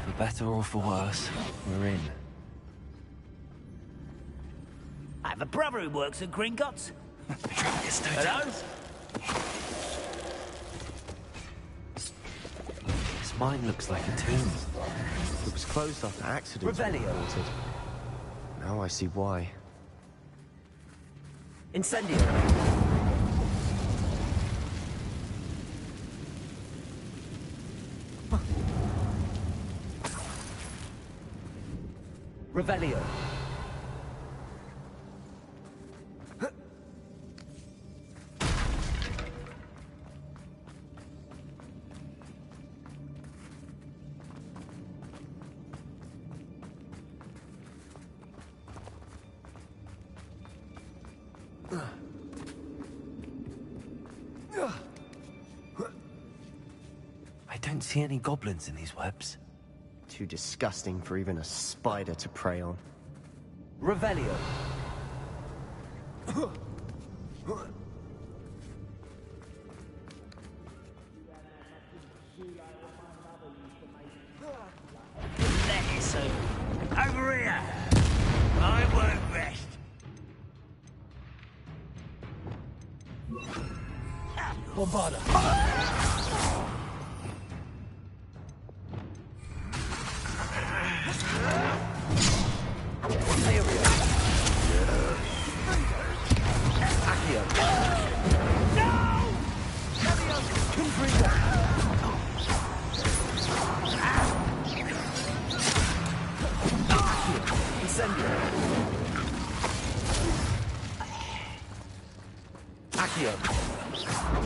For better or for worse, we're in. I have a brother who works at Gringotts. Hello? This mine looks like a tomb. It was closed after accidents were Revelio. reported. Now I see why. Incendio! Revelio. I don't see any goblins in these webs. Too disgusting for even a spider to prey on. Revelio. Lettuce over here. I won't rest. Bombarda.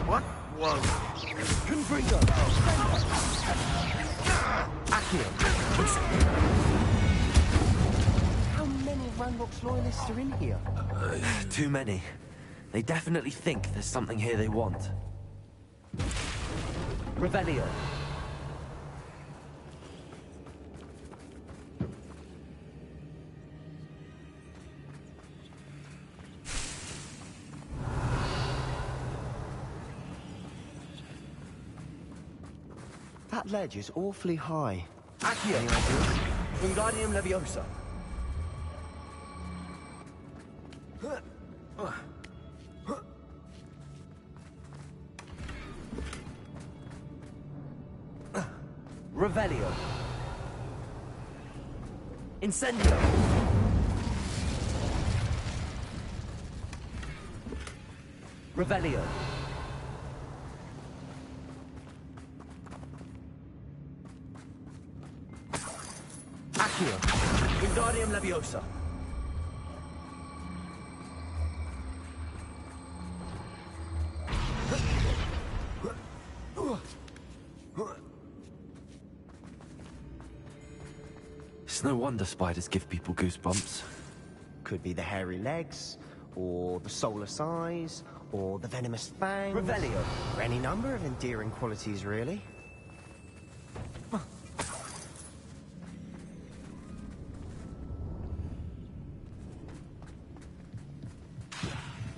What was Confringo! Accio! How many Ranrock's loyalists are in here? Too many. They definitely think there's something here they want. Revelio. That ledge is awfully high. Accio! Any ideas? Wingardium Leviosa. Revelio. Incendio. Revelio. Accio. Wingardium Leviosa. It's no wonder spiders give people goosebumps. Could be the hairy legs, or the soulless eyes, or the venomous fangs. Revelio. Or any number of endearing qualities, really.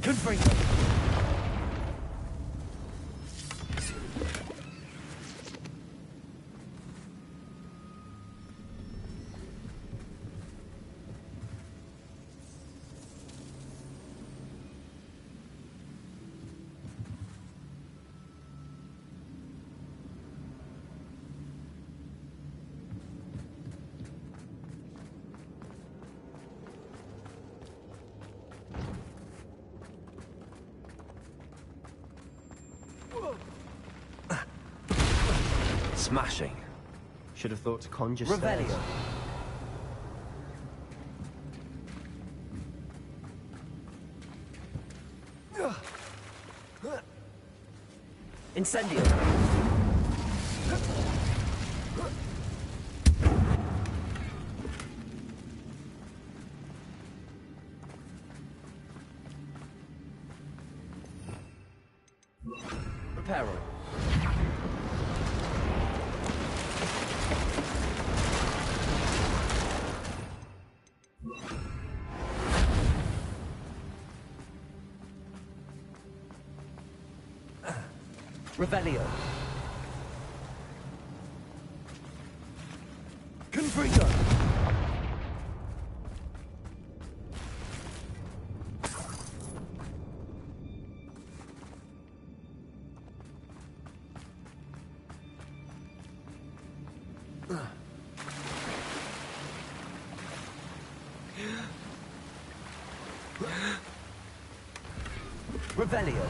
Confringo. Smashing. Should have thought to conjure Revelio. stairs. Incendio. Reparo. Revelio. Confringo. Revelio.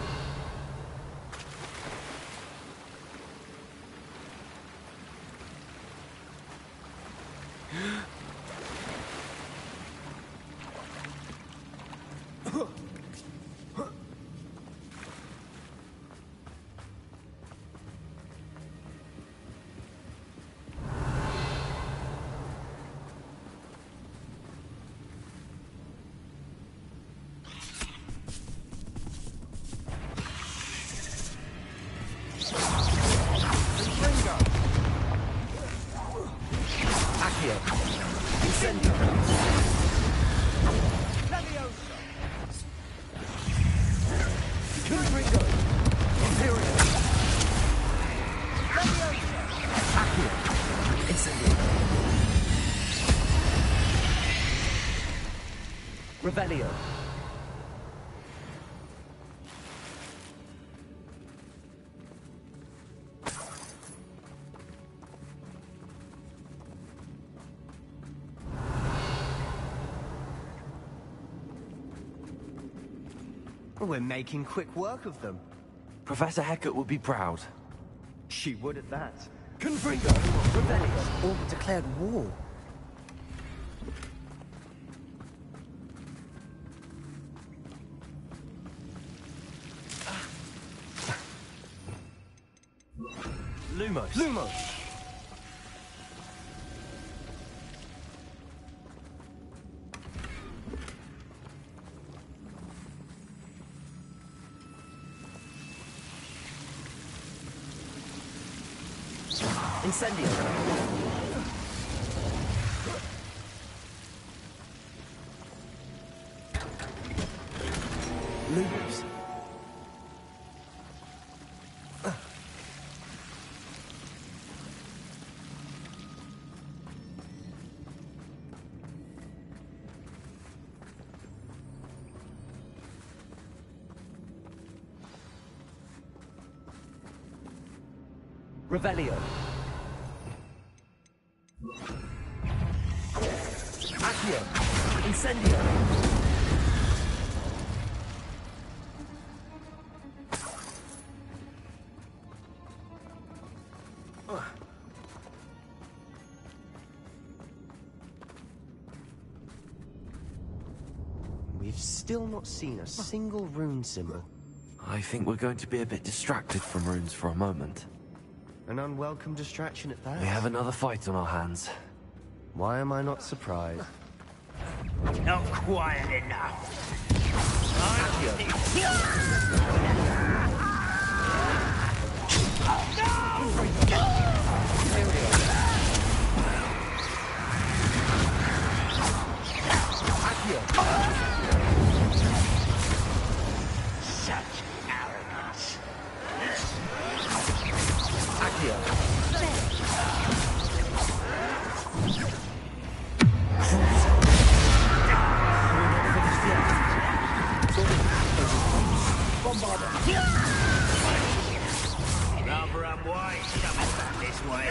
Accio. Incendio. Leviosa. Confringo. Imperial. Leviosa. Accio. Incendio. Revelio. We're making quick work of them. Professor Hecat would be proud. She would at that. Confringo. Revelio. All but declared war. Lumos. Lumos! Incendio. Lumos. Revelio. Accio. Incendio. We've still not seen a single rune symbol. I think we're going to be a bit distracted from runes for a moment. An unwelcome distraction at that. We have another fight on our hands. Why am I not surprised? Not quiet enough. Such arrogance. Rather unwise coming back this way.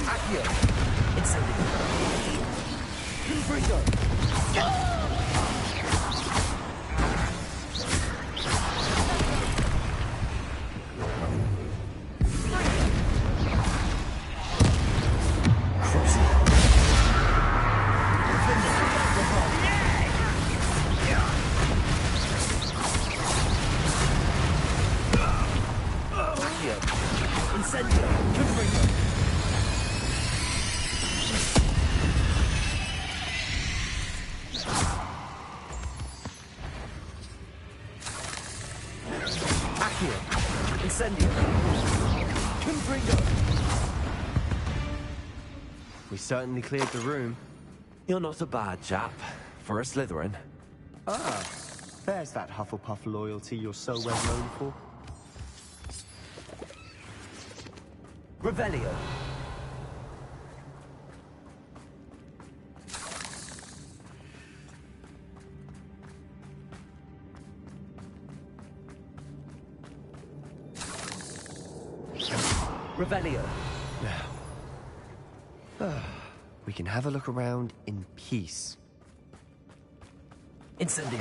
Accio. Incendio. Confringo. Incendio. Confringo. Accio. Incendio. Confringo. We certainly cleared the room. You're not a bad chap for a Slytherin. Ah, there's that Hufflepuff loyalty you're so well known for. Revelio. Revelio. Now, we can have a look around in peace. Incendio.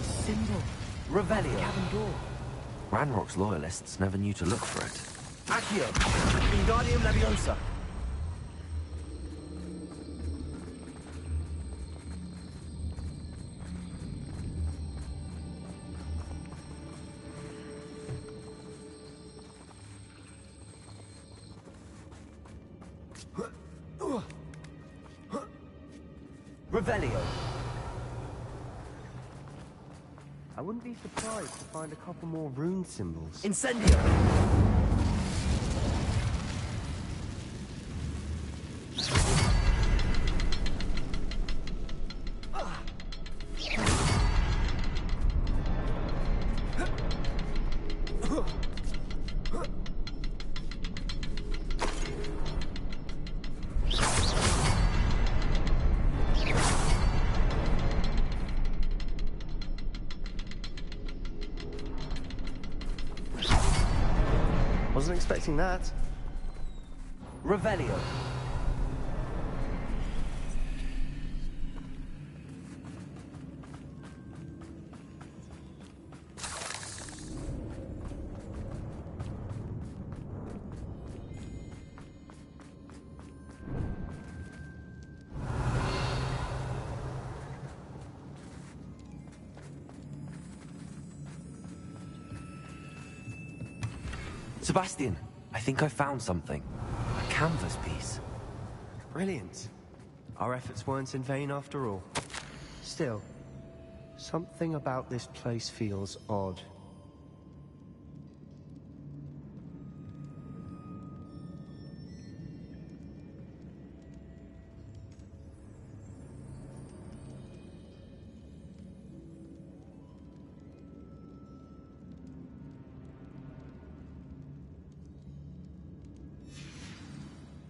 Symbol. Revelio. Cabin door. Ranrock's loyalists never knew to look for it. Accio. Wingardium Leviosa. Revelio. I wouldn't be surprised to find a couple more rune symbols. Incendio. Wasn't expecting that. Revelio. Sebastian, I think I found something. A canvas piece. Brilliant. Our efforts weren't in vain after all. Still, something about this place feels odd.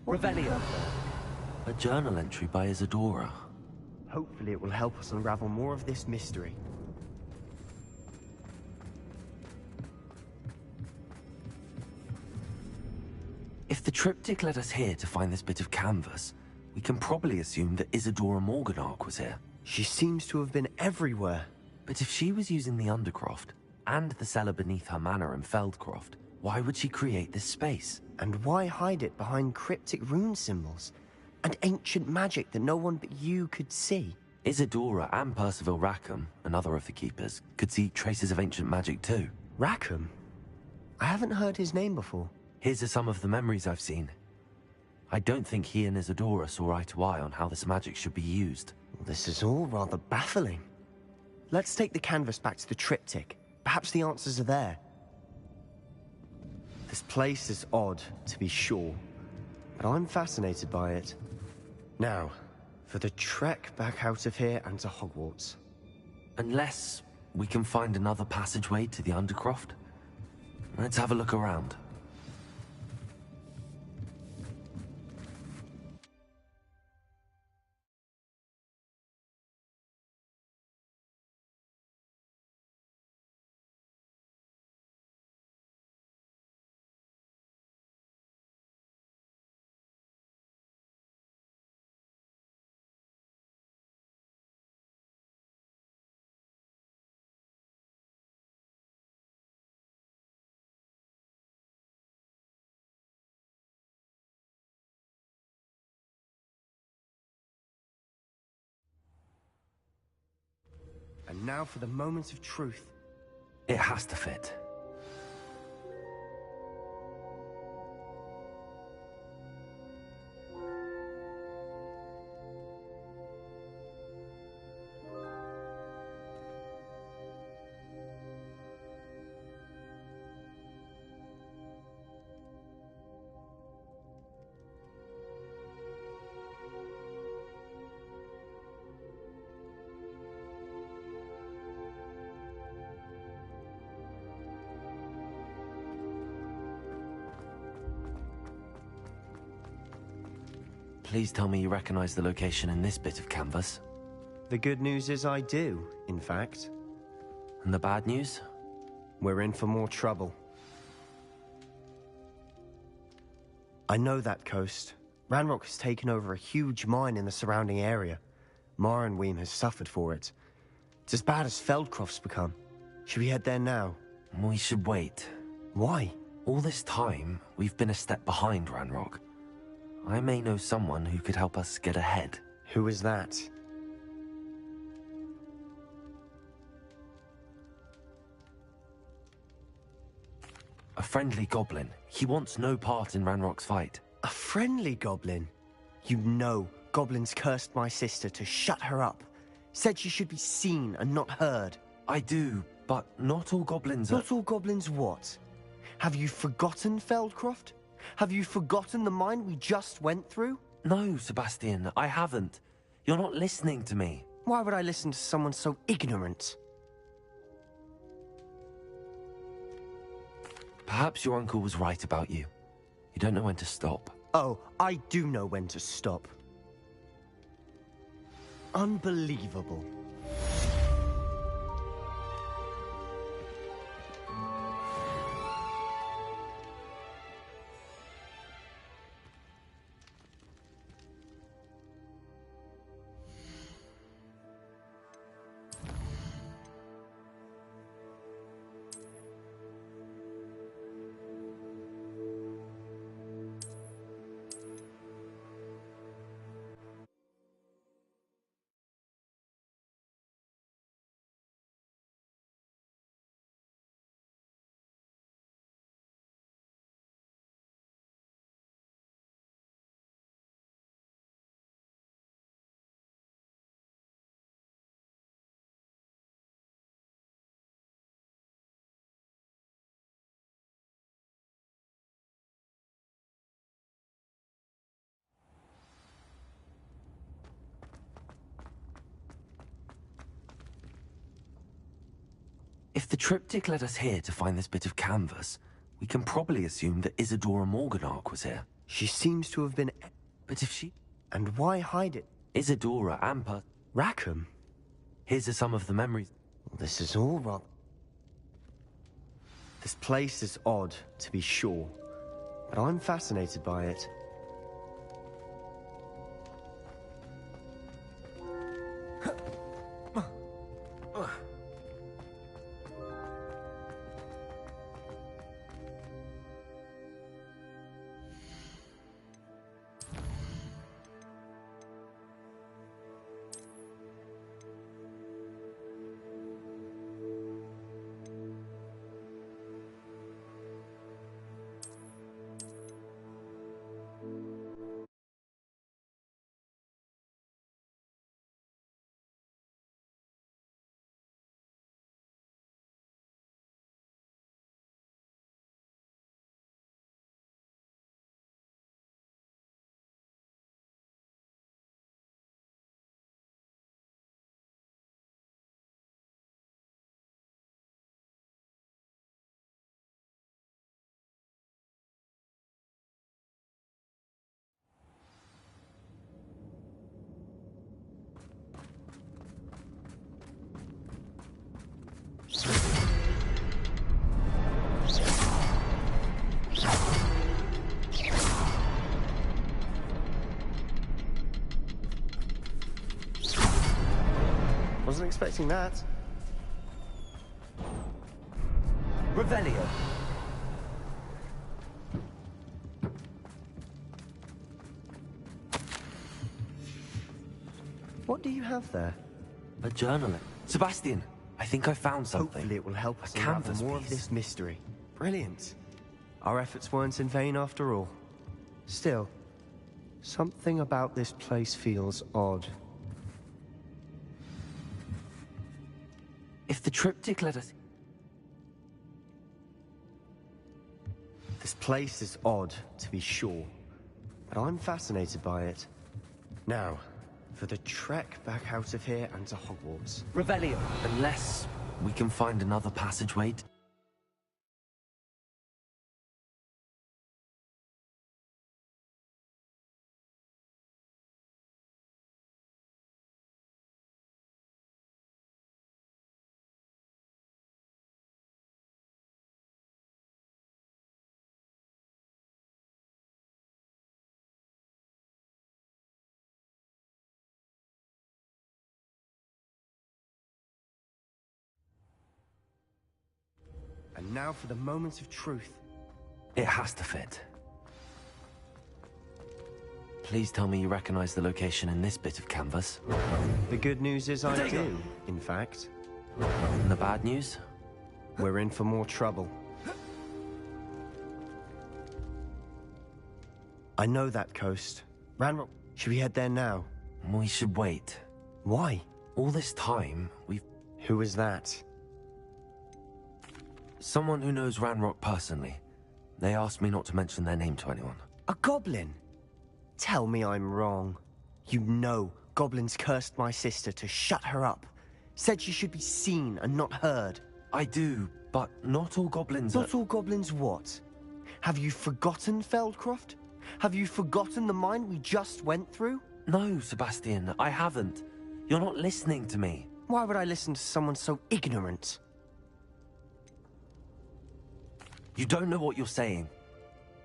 Revelio. A journal entry by Isadora. Hopefully it will help us unravel more of this mystery. If the triptych led us here to find this bit of canvas, we can probably assume that Isadora Morganach was here. She seems to have been everywhere. But if she was using the Undercroft, and the cellar beneath her manor in Feldcroft, why would she create this space? And why hide it behind cryptic rune symbols? And ancient magic that no one but you could see? Isadora and Percival Rackham, another of the Keepers, could see traces of ancient magic too. Rackham? I haven't heard his name before. Here are some of the memories I've seen. I don't think he and Isadora saw eye to eye on how this magic should be used. Well, this is all rather baffling. Let's take the canvas back to the triptych. Perhaps the answers are there. This place is odd, to be sure, but I'm fascinated by it. Now, for the trek back out of here and to Hogwarts. Unless we can find another passageway to the Undercroft. Let's have a look around. And now for the moments of truth. It has to fit. Please tell me you recognize the location in this bit of canvas. The good news is I do, in fact. And the bad news? We're in for more trouble. I know that coast. Ranrock has taken over a huge mine in the surrounding area. Marrenweem has suffered for it. It's as bad as Feldcroft's become. Should we head there now? We should wait. Why? All this time, we've been a step behind Ranrock. I may know someone who could help us get ahead. Who is that? A friendly goblin. He wants no part in Ranrock's fight. A friendly goblin? You know, goblins cursed my sister to shut her up. Said she should be seen and not heard. I do, but not all goblins are... Not all goblins what? Have you forgotten Feldcroft? Have you forgotten the mine we just went through? No, Sebastian, I haven't. You're not listening to me. Why would I listen to someone so ignorant? Perhaps your uncle was right about you. You don't know when to stop. Oh, I do know when to stop. Unbelievable. If the triptych led us here to find this bit of canvas, we can probably assume that Isadora Morganach was here. She seems to have been... But if she... And why hide it? Isadora, Amper... Rackham? Here are some of the memories. This is all wrong. This place is odd, to be sure, but I'm fascinated by it. Wasn't expecting that. Revelio. What do you have there? A journal. Sebastian, I think I found something. Hopefully it will help us A unravel canvas more of piece. this mystery. Brilliant. Our efforts weren't in vain after all. Still, something about this place feels odd. If the triptych led us... This place is odd, to be sure, but I'm fascinated by it. Now, for the trek back out of here and to Hogwarts. Revelio. Unless we can find another passageway. And now for the moment of truth. It has to fit. Please tell me you recognize the location in this bit of canvas. The good news is I do, in fact. And the bad news? We're in for more trouble. I know that coast. Ranrock, should we head there now? We should wait. Why? All this time, we've... Who is that? Someone who knows Ranrock personally. They asked me not to mention their name to anyone. A goblin? Tell me I'm wrong. You know goblins cursed my sister to shut her up. Said she should be seen and not heard. I do, but not all goblins Not all goblins what? Have you forgotten Feldcroft? Have you forgotten the mine we just went through? No, Sebastian, I haven't. You're not listening to me. Why would I listen to someone so ignorant? You don't know what you're saying.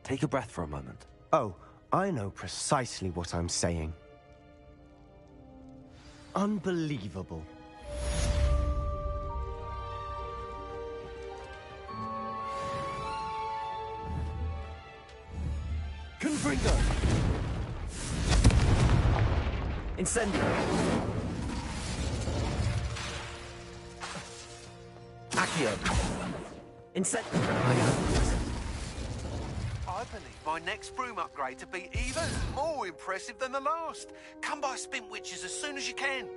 Take a breath for a moment. Oh, I know precisely what I'm saying. Unbelievable. Confringo. Incendio. Accio. I believe my next broom upgrade to be even more impressive than the last. Come by Spin Witches as soon as you can.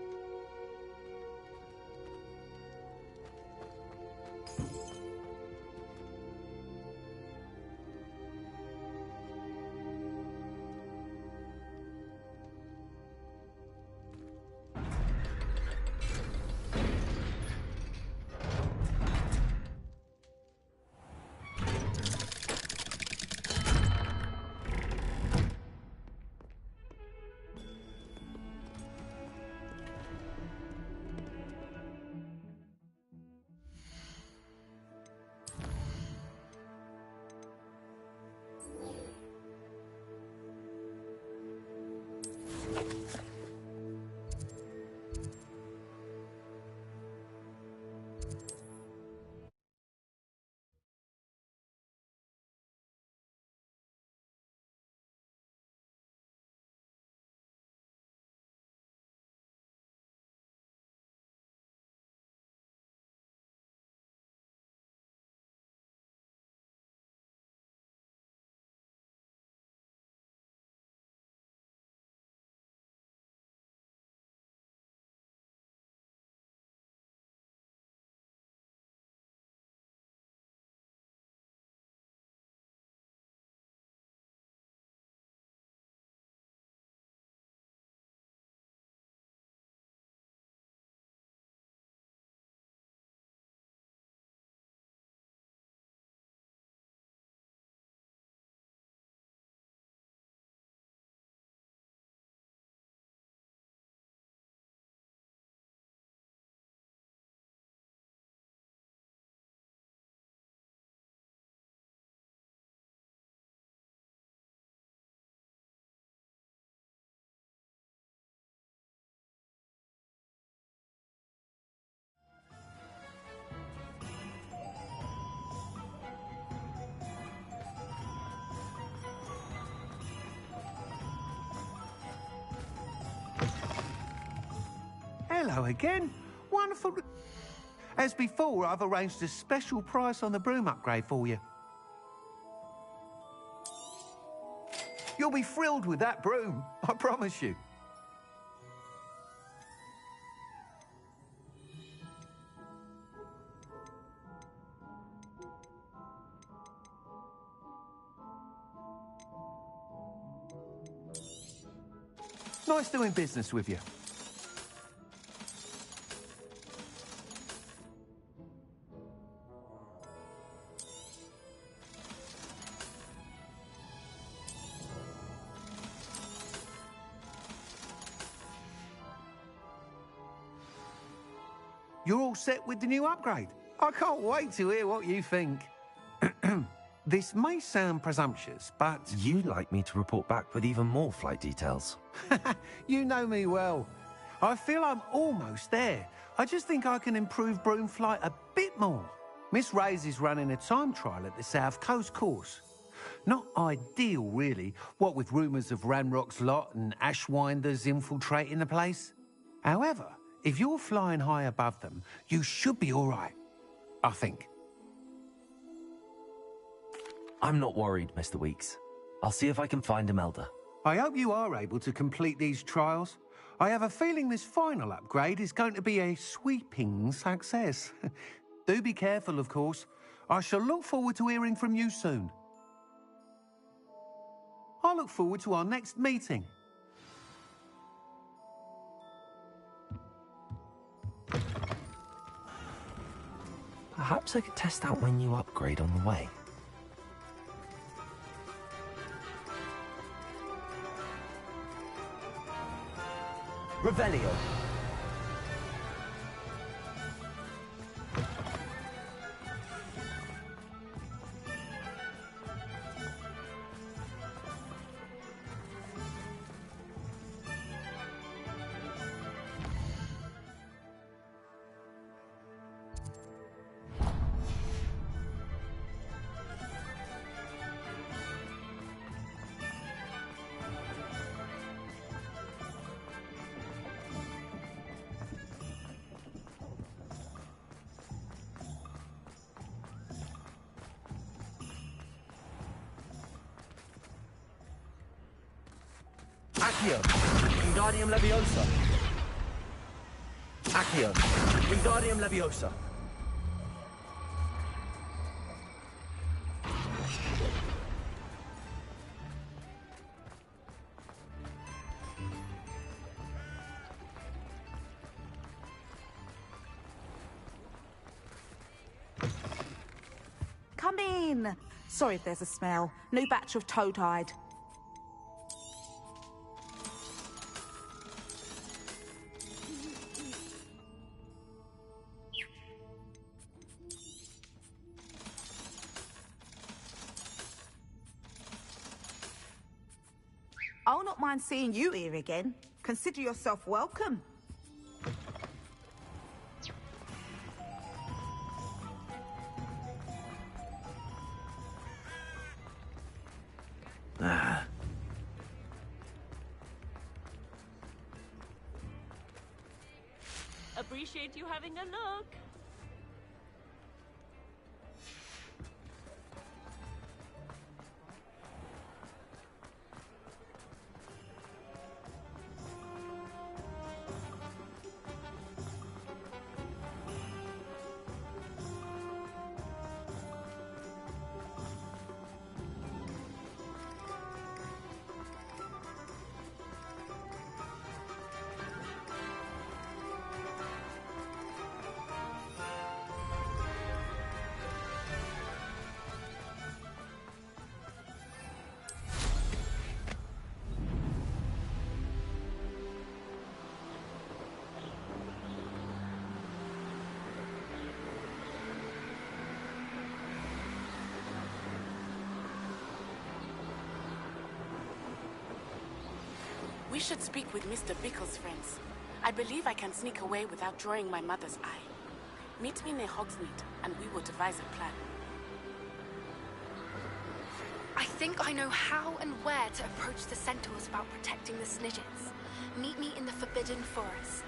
hello again. Wonderful. As before, I've arranged a special price on the broom upgrade for you. You'll be thrilled with that broom, I promise you. Nice doing business with you. You're all set with the new upgrade. I can't wait to hear what you think. This may sound presumptuous, but... You'd like me to report back with even more flight details. You know me well. I feel I'm almost there. I just think I can improve broom flight a bit more. Miss Ray's is running a time trial at the South Coast course. Not ideal, really, what with rumours of Ranrock's lot and Ashwinders infiltrating the place. However, if you're flying high above them, you should be all right, I think. I'm not worried, Mr. Weeks. I'll see if I can find Imelda. I hope you are able to complete these trials. I have a feeling this final upgrade is going to be a sweeping success. Do be careful, of course. I shall look forward to hearing from you soon. I look forward to our next meeting. Perhaps I could test out my new upgrade on the way. Revelio. Accio. Wingardium Leviosa. Accio. Wingardium Leviosa. Come in. Sorry if there's a smell. New batch of toad-hide. I'll not mind seeing you here again. Consider yourself welcome. Appreciate you having a look. We should speak with Mr. Bickle's friends. I believe I can sneak away without drawing my mother's eye. Meet me near Hogsmeade, and we will devise a plan. I think I know how and where to approach the centaurs about protecting the Snidgets. Meet me in the Forbidden Forest.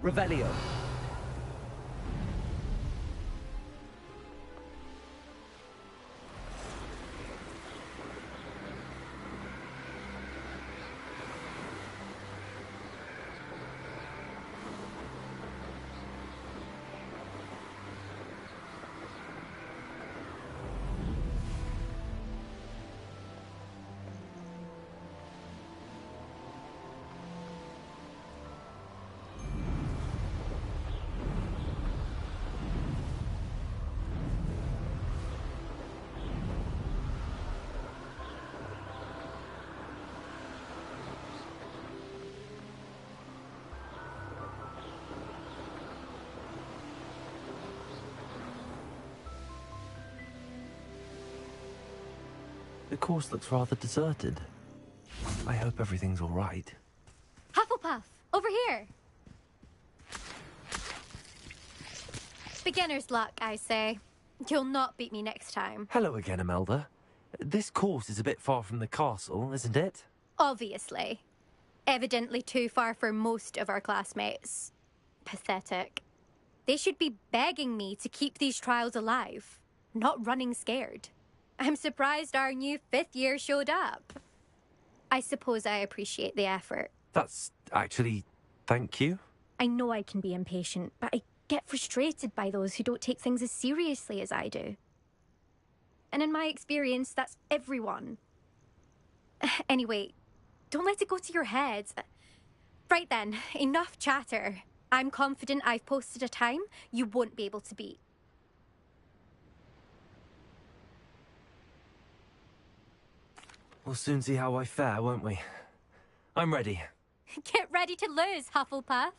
Revelio. The course looks rather deserted. I hope everything's all right. Hufflepuff, over here. Beginner's luck, I say. You'll not beat me next time. Hello again, Imelda. This course is a bit far from the castle, isn't it? Obviously. Evidently too far for most of our classmates. Pathetic. They should be begging me to keep these trials alive, not running scared. I'm surprised our new 5th year showed up. I suppose I appreciate the effort. That's actually... thank you. I know I can be impatient, but I get frustrated by those who don't take things as seriously as I do. And in my experience, that's everyone. Anyway, don't let it go to your head. Right then, enough chatter. I'm confident I've posted a time you won't be able to beat. We'll soon see how I fare, won't we? I'm ready. Get ready to lose, Hufflepuff.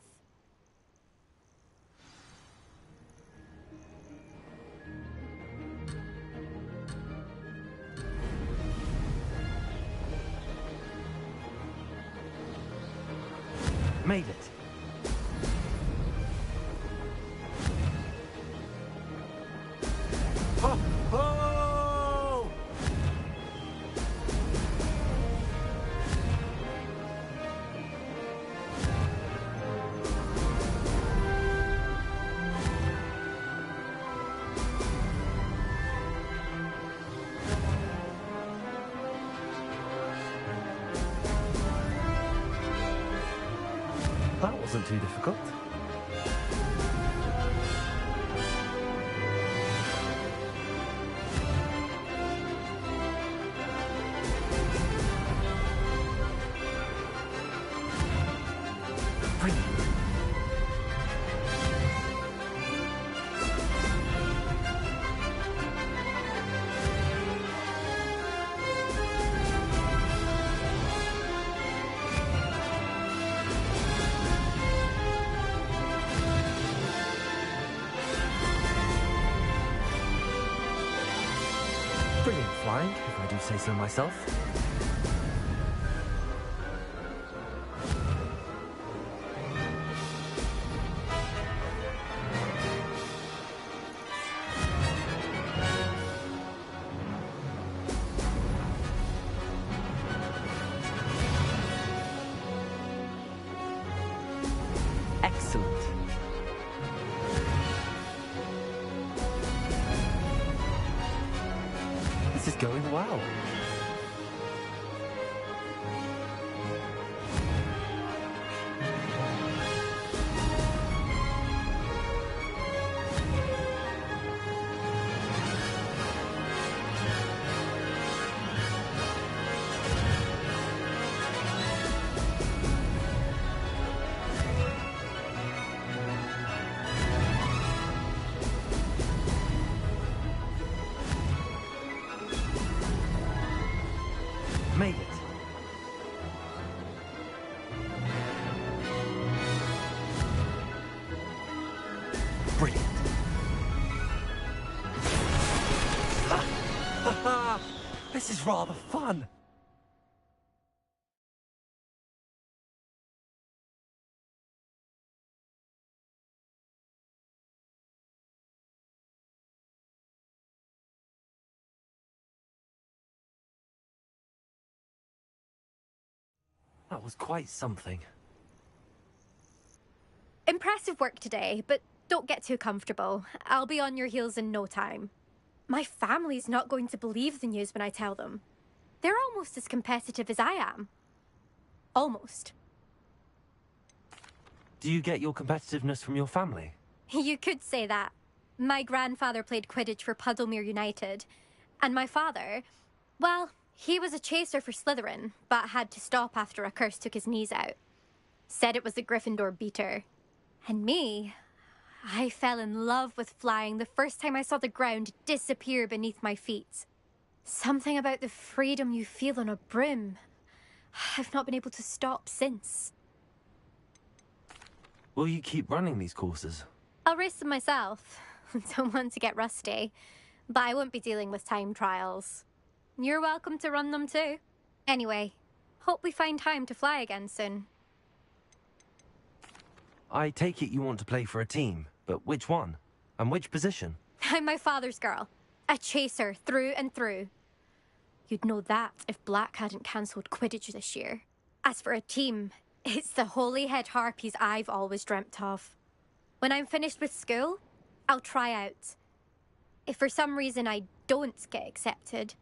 Made it. Oh! Oh! That wasn't too difficult. Brilliant flying, if I do say so myself. Excellent. This is going well. Made it. Brilliant. This is rather fun. That was quite something. Impressive work today, but don't get too comfortable. I'll be on your heels in no time. My family's not going to believe the news when I tell them. They're almost as competitive as I am. Almost. Do you get your competitiveness from your family? You could say that. My grandfather played Quidditch for Puddlemere United. And my father, well, he was a chaser for Slytherin, but had to stop after a curse took his knees out. Said it was the Gryffindor beater. And me, I fell in love with flying the first time I saw the ground disappear beneath my feet. Something about the freedom you feel on a broom. I've not been able to stop since. Will you keep running these courses? I'll race them myself. Don't want to get rusty. But I won't be dealing with time trials. You're welcome to run them too. Anyway, hope we find time to fly again soon. I take it you want to play for a team, but which one? And which position? I'm my father's girl. A chaser through and through. You'd know that if Black hadn't cancelled Quidditch this year. As for a team, it's the Holyhead Harpies I've always dreamt of. When I'm finished with school, I'll try out. If for some reason I don't get accepted,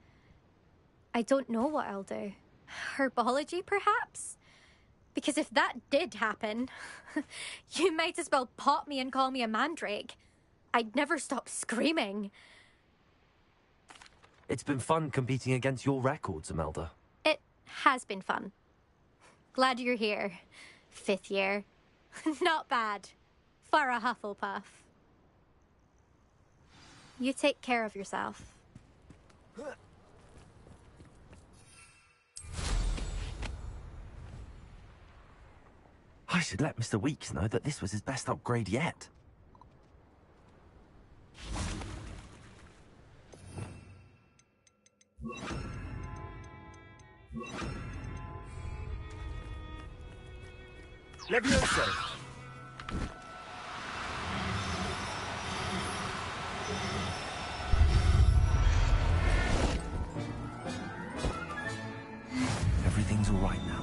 I don't know what I'll do. Herbology, perhaps? Because if that did happen, you might as well pop me and call me a mandrake. I'd never stop screaming. It's been fun competing against your records, Imelda. It has been fun. Glad you're here. 5th year. Not bad. For a Hufflepuff. You take care of yourself. I should let Mr. Weeks know that this was his best upgrade yet. Levioso! Everything's all right now.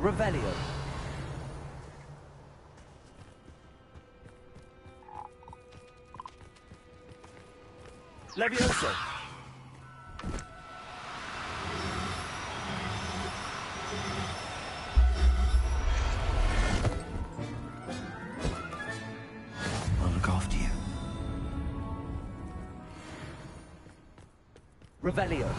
Revelio. Levioso. I'll look after you. Revelio.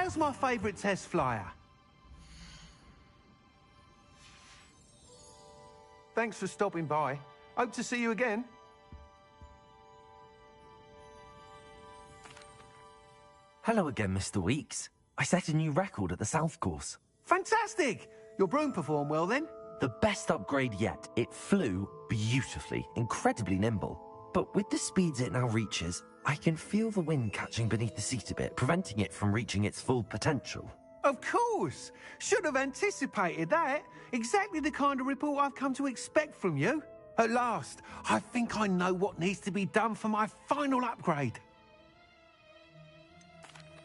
How's my favourite test flyer? Thanks for stopping by. Hope to see you again. Hello again, Mr. Weeks. I set a new record at the South Course. Fantastic! Your broom performed well then? The best upgrade yet. It flew beautifully, incredibly nimble. But with the speeds it now reaches, I can feel the wind catching beneath the seat a bit, preventing it from reaching its full potential. Of course! Should have anticipated that. Exactly the kind of report I've come to expect from you. At last, I think I know what needs to be done for my final upgrade.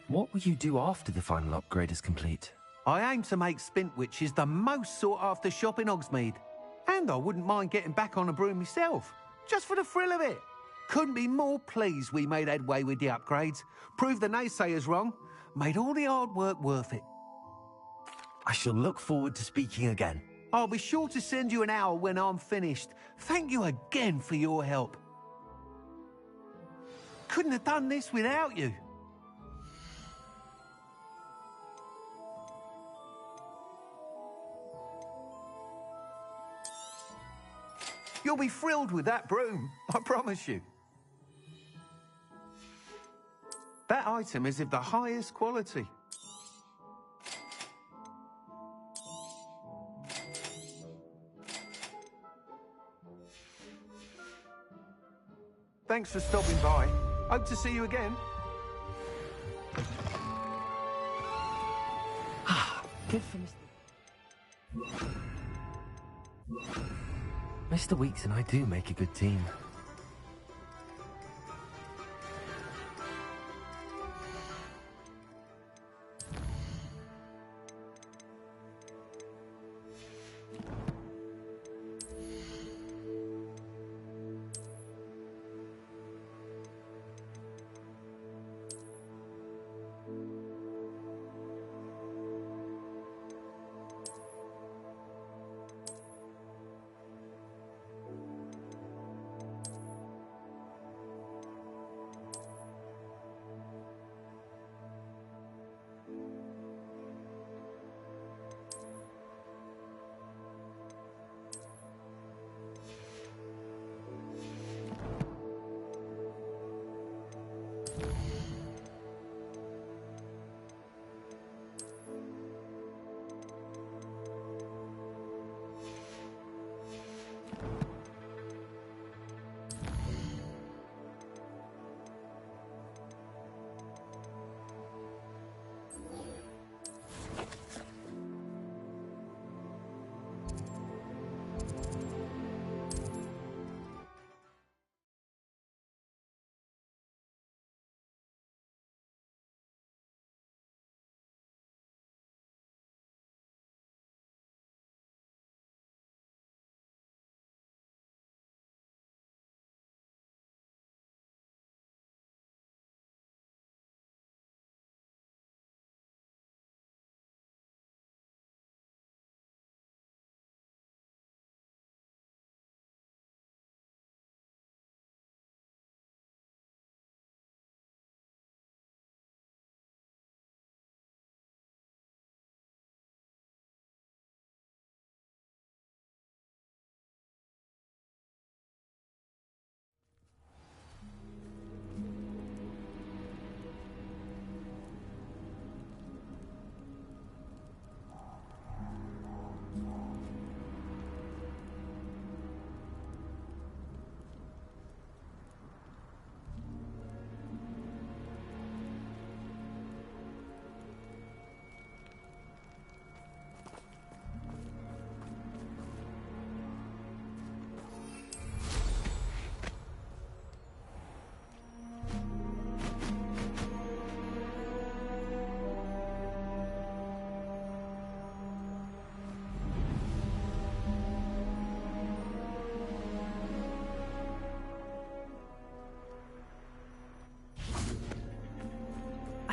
What will you do after the final upgrade is complete? I aim to make Spintwitches the most sought-after shop in Hogsmeade. And I wouldn't mind getting back on a broom myself, just for the thrill of it. Couldn't be more pleased we made headway with the upgrades, proved the naysayers wrong, made all the hard work worth it. I shall look forward to speaking again. I'll be sure to send you an owl when I'm finished. Thank you again for your help. Couldn't have done this without you. You'll be thrilled with that broom, I promise you. That item is of the highest quality. Thanks for stopping by. Hope to see you again. Good for Mr. Weeks and I do make a good team.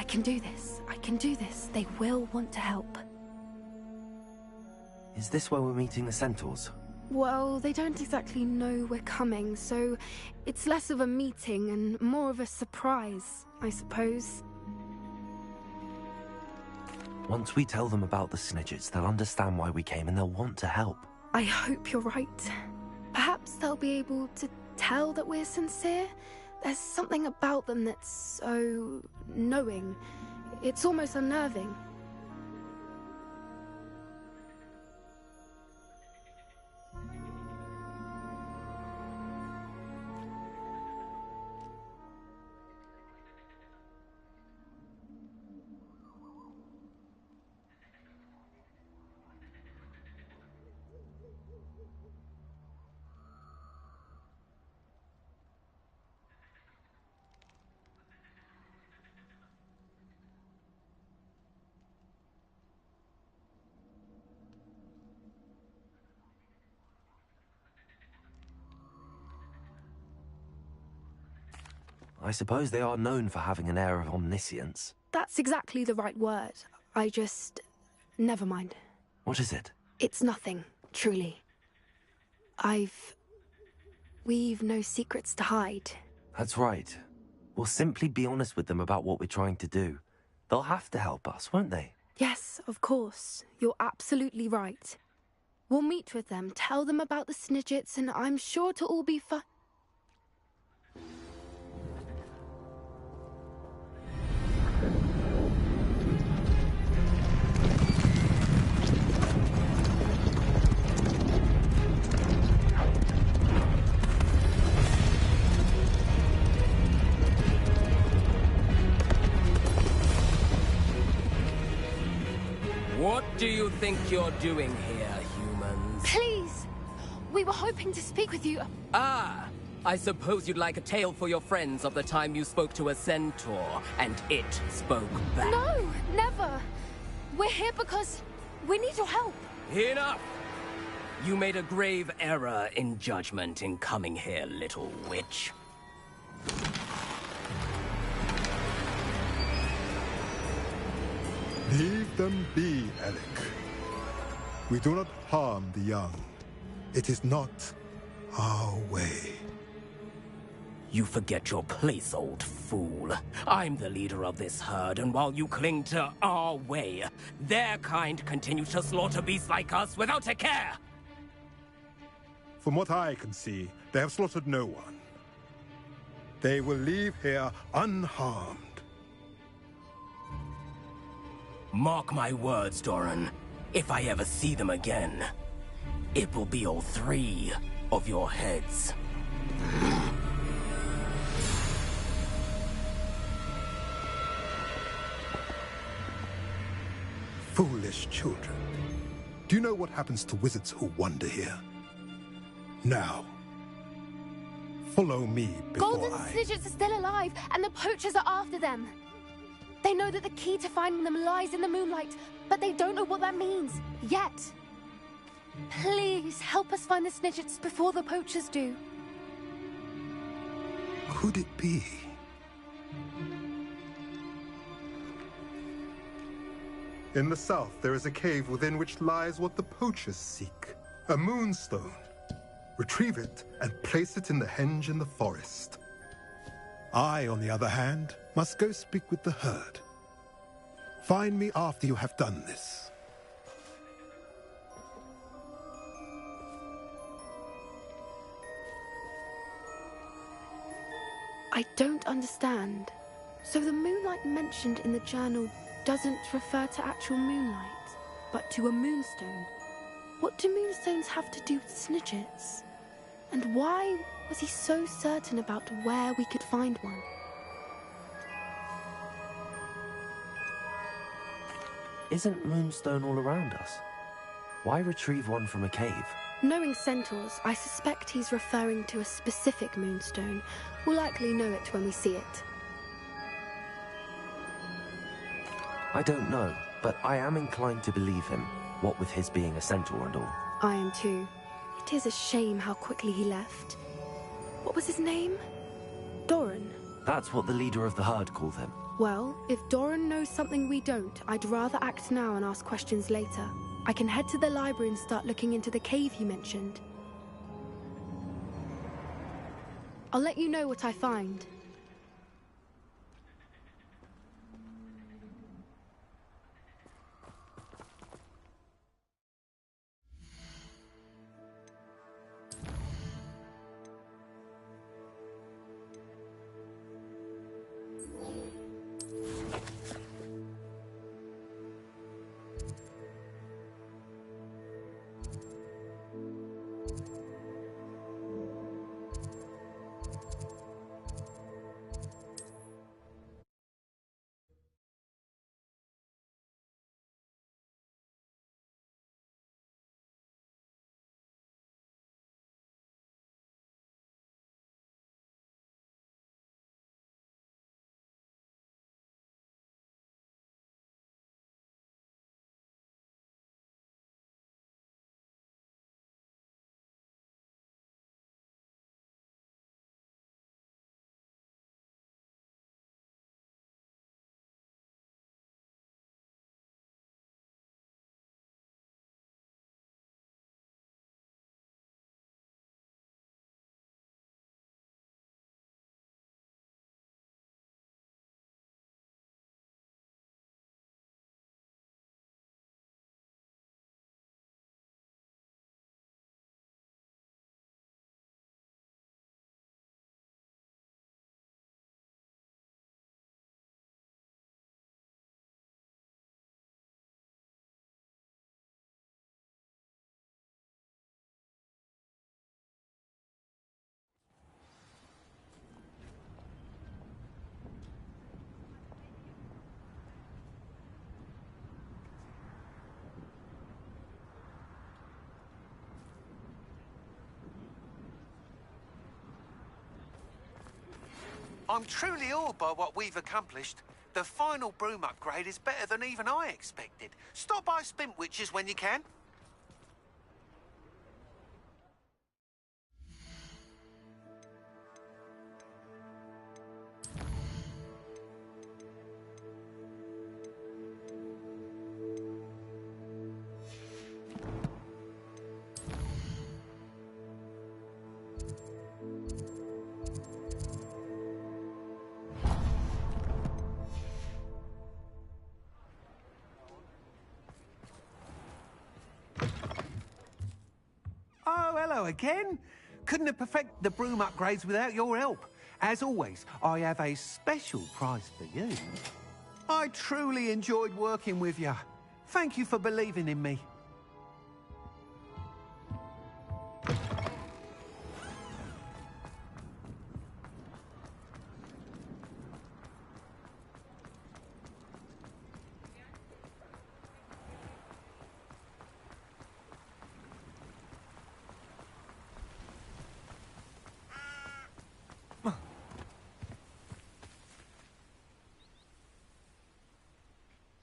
I can do this. I can do this. They will want to help. Is this where we're meeting the centaurs? Well, they don't exactly know we're coming, so it's less of a meeting and more of a surprise, I suppose. Once we tell them about the Snidgets, they'll understand why we came and they'll want to help. I hope you're right. Perhaps they'll be able to tell that we're sincere. There's something about them that's so knowing. It's almost unnerving. I suppose they are known for having an air of omniscience. That's exactly the right word. I just... Never mind. What is it? It's nothing, truly. We've no secrets to hide. That's right. We'll simply be honest with them about what we're trying to do. They'll have to help us, won't they? Yes, of course. You're absolutely right. We'll meet with them, tell them about the Snidgets, and I'm sure to all be fine. What do you think you're doing here, humans? Please! We were hoping to speak with you. Ah! I suppose you'd like a tale for your friends of the time you spoke to a centaur, and it spoke back. No! Never! We're here because we need your help. Enough! You made a grave error in judgment in coming here, little witch. Leave them be, Alec. We do not harm the young. It is not our way. You forget your place, old fool. I'm the leader of this herd, and while you cling to our way, their kind continue to slaughter beasts like us without a care! From what I can see, they have slaughtered no one. They will leave here unharmed. Mark my words, Doran. If I ever see them again, it will be all 3 of your heads. Foolish children. Do you know what happens to wizards who wander here? Now, follow me before Golden Snidgets are still alive, and the poachers are after them. They know that the key to finding them lies in the moonlight, but they don't know what that means, yet. Please, help us find the Snidgets before the poachers do. Could it be? In the south, there is a cave within which lies what the poachers seek. A moonstone. Retrieve it and place it in the henge in the forest. I, on the other hand, must go speak with the herd. Find me after you have done this. I don't understand. So the moonlight mentioned in the journal doesn't refer to actual moonlight, but to a moonstone. What do moonstones have to do with Snidgets? And why was he so certain about where we could find one? Isn't Moonstone all around us? Why retrieve one from a cave? Knowing centaurs, I suspect he's referring to a specific moonstone. We'll likely know it when we see it. I don't know, but I am inclined to believe him, what with his being a centaur and all. I am too. It is a shame how quickly he left. What was his name? Doran. That's what the leader of the herd called him. Well, if Doran knows something we don't, I'd rather act now and ask questions later. I can head to the library and start looking into the cave he mentioned. I'll let you know what I find. I'm truly awed by what we've accomplished. The final broom upgrade is better than even I expected. Stop by Spintwitches when you can. Oh, hello again. Couldn't have perfected the broom upgrades without your help. As always, I have a special prize for you. I truly enjoyed working with you. Thank you for believing in me.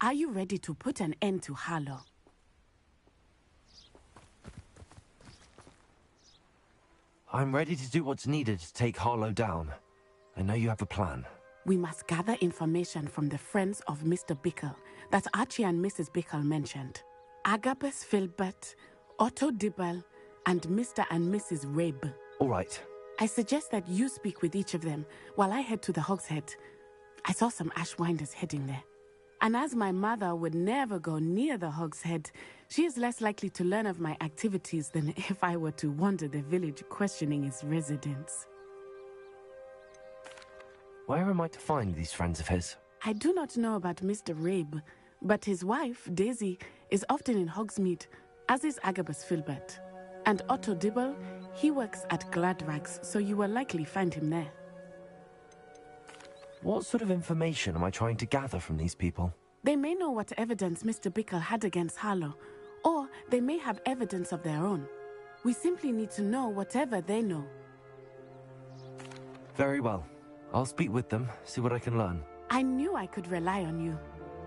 Are you ready to put an end to Harlow? I'm ready to do what's needed to take Harlow down. I know you have a plan. We must gather information from the friends of Mr. Bickle that Archie and Mrs. Bickle mentioned. Agabus Filbert, Otto Dibble, and Mr. and Mrs. Rabe. All right. I suggest that you speak with each of them while I head to the Hogshead. I saw some Ashwinders heading there. And as my mother would never go near the Hogshead, she is less likely to learn of my activities than if I were to wander the village questioning its residents. Where am I to find these friends of his? I do not know about Mr. Rabe, but his wife, Daisy, is often in Hogsmeade, as is Agabus Filbert. And Otto Dibble, he works at Gladrags, so you will likely find him there. What sort of information am I trying to gather from these people? They may know what evidence Mr. Bickle had against Harlow, or they may have evidence of their own. We simply need to know whatever they know. Very well. I'll speak with them, see what I can learn. I knew I could rely on you.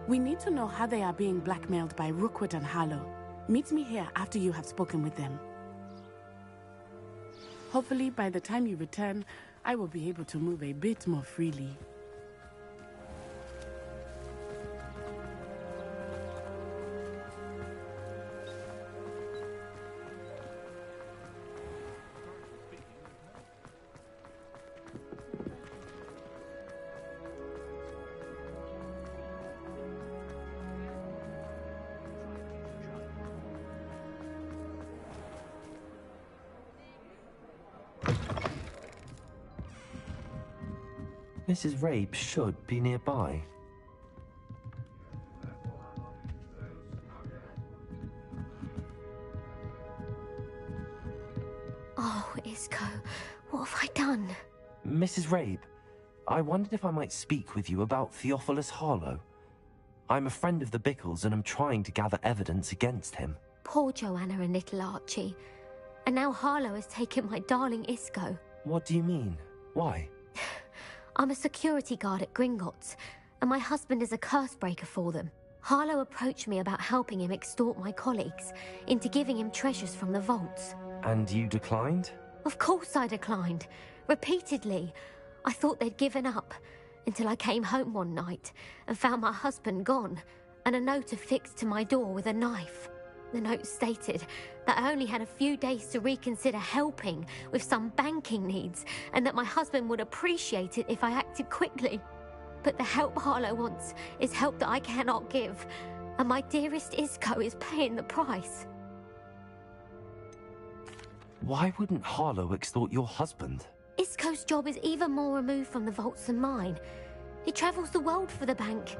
We need to know how they are being blackmailed by Rookwood and Harlow. Meet me here after you have spoken with them. Hopefully, by the time you return, I will be able to move a bit more freely. Mrs. Rabe should be nearby. Oh, Isco, what have I done? Mrs. Rabe, I wondered if I might speak with you about Theophilus Harlow. I'm a friend of the Bickles and I'm trying to gather evidence against him. Poor Joanna and little Archie. And now Harlow has taken my darling Isco. What do you mean? Why? I'm a security guard at Gringotts, and my husband is a curse breaker for them. Harlow approached me about helping him extort my colleagues into giving him treasures from the vaults. And you declined? Of course I declined. Repeatedly. I thought they'd given up, until I came home one night and found my husband gone, and a note affixed to my door with a knife. The note stated that I only had a few days to reconsider helping with some banking needs, and that my husband would appreciate it if I acted quickly. But the help Harlow wants is help that I cannot give, and my dearest Isco is paying the price. Why wouldn't Harlow extort your husband? Isco's job is even more removed from the vaults than mine. He travels the world for the bank.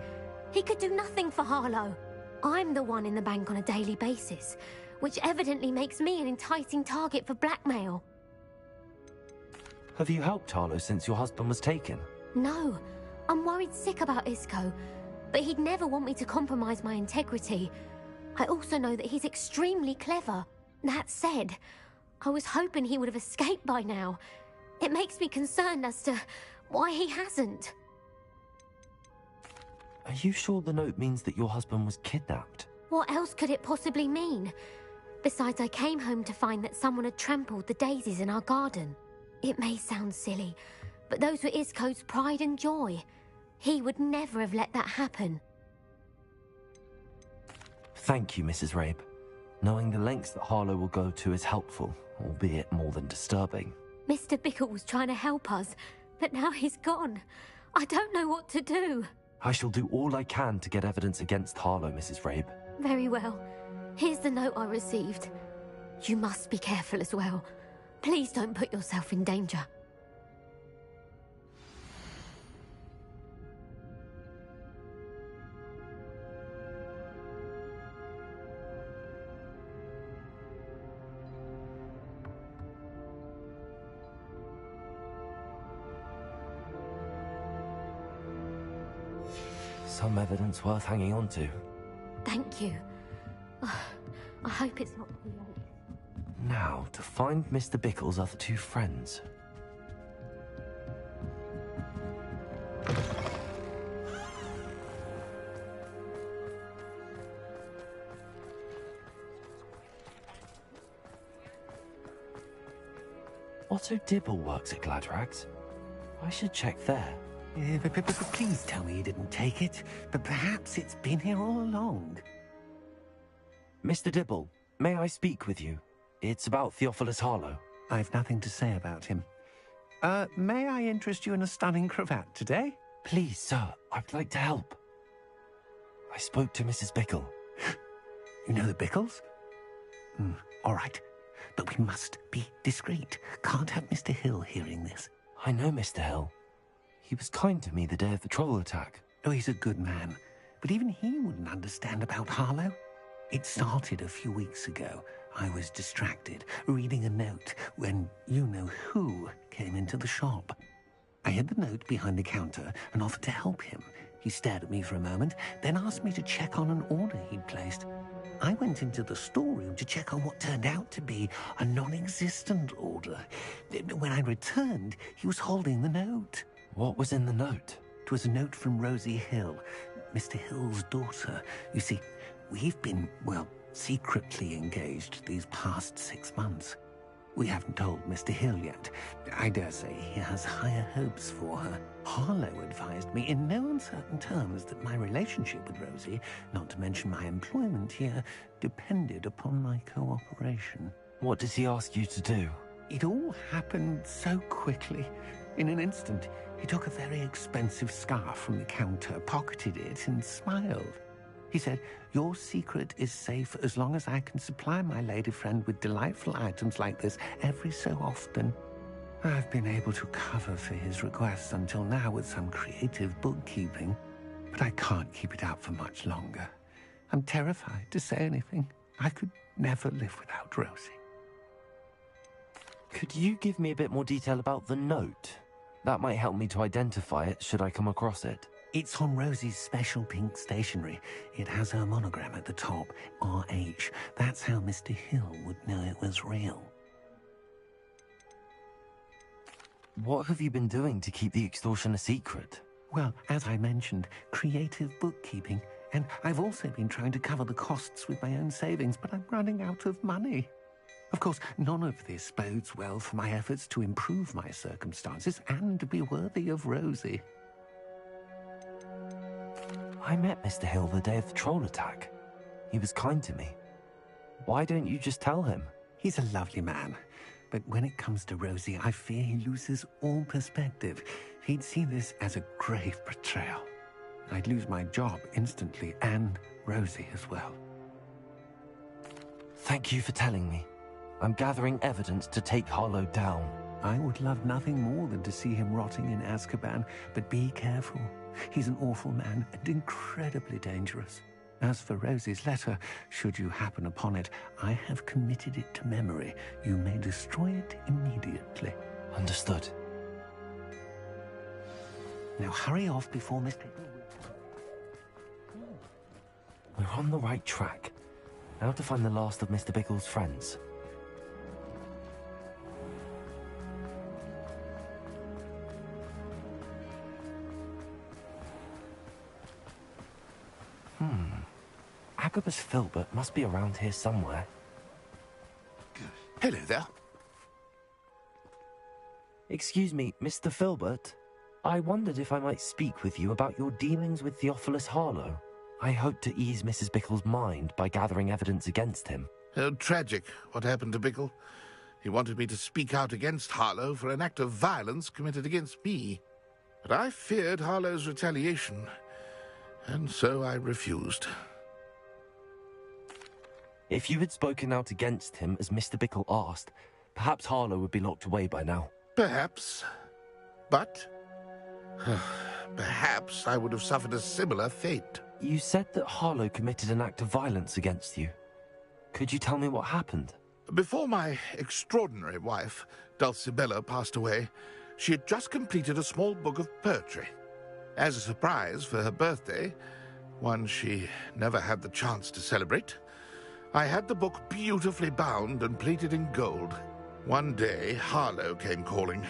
He could do nothing for Harlow. I'm the one in the bank on a daily basis, which evidently makes me an enticing target for blackmail. Have you helped Harlow since your husband was taken? No, I'm worried sick about Isco, but he'd never want me to compromise my integrity. I also know that he's extremely clever. That said, I was hoping he would have escaped by now. It makes me concerned as to why he hasn't. Are you sure the note means that your husband was kidnapped? What else could it possibly mean? Besides, I came home to find that someone had trampled the daisies in our garden. It may sound silly, but those were Isco's pride and joy. He would never have let that happen. Thank you, Mrs. Rabe. Knowing the lengths that Harlow will go to is helpful, albeit more than disturbing. Mr. Bickle was trying to help us, but now he's gone. I don't know what to do. I shall do all I can to get evidence against Harlow, Mrs. Rabe. Very well. Here's the note I received. You must be careful as well. Please don't put yourself in danger. Some evidence worth hanging on to. Thank you. I hope it's not too late. Now, to find Mr. Bickle's other two friends. Otto Dibble works at Gladrags. I should check there. Please tell me you didn't take it, but perhaps it's been here all along. Mr. Dibble, may I speak with you? It's about Theophilus Harlow. I've nothing to say about him. May I interest you in a stunning cravat today? Please, sir, I'd like to help. I spoke to Mrs. Bickle. You know the Bickles? All right, but we must be discreet. Can't have Mr. Hill hearing this. I know Mr. Hill. He was kind to me the day of the troll attack. Oh, he's a good man. But even he wouldn't understand about Harlow. It started a few weeks ago. I was distracted, reading a note, when you-know-who came into the shop. I hid the note behind the counter and offered to help him. He stared at me for a moment, then asked me to check on an order he'd placed. I went into the storeroom to check on what turned out to be a non-existent order. When I returned, he was holding the note. What was in the note? It was a note from Rosie Hill, Mr. Hill's daughter. You see, we've been, well, secretly engaged these past 6 months. We haven't told Mr. Hill yet. I dare say he has higher hopes for her. Harlow advised me in no uncertain terms that my relationship with Rosie, not to mention my employment here, depended upon my cooperation. What does he ask you to do? It all happened so quickly. In an instant, he took a very expensive scarf from the counter, pocketed it, and smiled. He said, "Your secret is safe as long as I can supply my lady friend with delightful items like this every so often." I've been able to cover for his requests until now with some creative bookkeeping, but I can't keep it up for much longer. I'm terrified to say anything. I could never live without Rosie. Could you give me a bit more detail about the note? That might help me to identify it should I come across it. It's on Rosie's special pink stationery. It has her monogram at the top, RH. That's how Mr. Hill would know it was real. What have you been doing to keep the extortion a secret? Well, as I mentioned, creative bookkeeping. And I've also been trying to cover the costs with my own savings, but I'm running out of money. Of course, none of this bodes well for my efforts to improve my circumstances and be worthy of Rosie. I met Mr. Hill the day of the troll attack. He was kind to me. Why don't you just tell him? He's a lovely man. But when it comes to Rosie, I fear he loses all perspective. He'd see this as a grave betrayal. I'd lose my job instantly, and Rosie as well. Thank you for telling me. I'm gathering evidence to take Harlow down. I would love nothing more than to see him rotting in Azkaban, but be careful. He's an awful man and incredibly dangerous. As for Rosie's letter, should you happen upon it, I have committed it to memory. You may destroy it immediately. Understood. Now hurry off before Mr. We're on the right track. Now to find the last of Mr. Bickle's friends. Agabus Filbert must be around here somewhere. Hello there. Excuse me, Mr. Filbert. I wondered if I might speak with you about your dealings with Theophilus Harlow. I hope to ease Mrs. Bickle's mind by gathering evidence against him. Oh, tragic what happened to Bickle. He wanted me to speak out against Harlow for an act of violence committed against me. But I feared Harlow's retaliation, and so I refused. If you had spoken out against him as Mr. Bickle asked, perhaps Harlow would be locked away by now. Perhaps. But perhaps I would have suffered a similar fate. You said that Harlow committed an act of violence against you. Could you tell me what happened? Before my extraordinary wife, Dulcibella, passed away, she had just completed a small book of poetry. As a surprise for her birthday, one she never had the chance to celebrate, I had the book beautifully bound and plated in gold. One day, Harlow came calling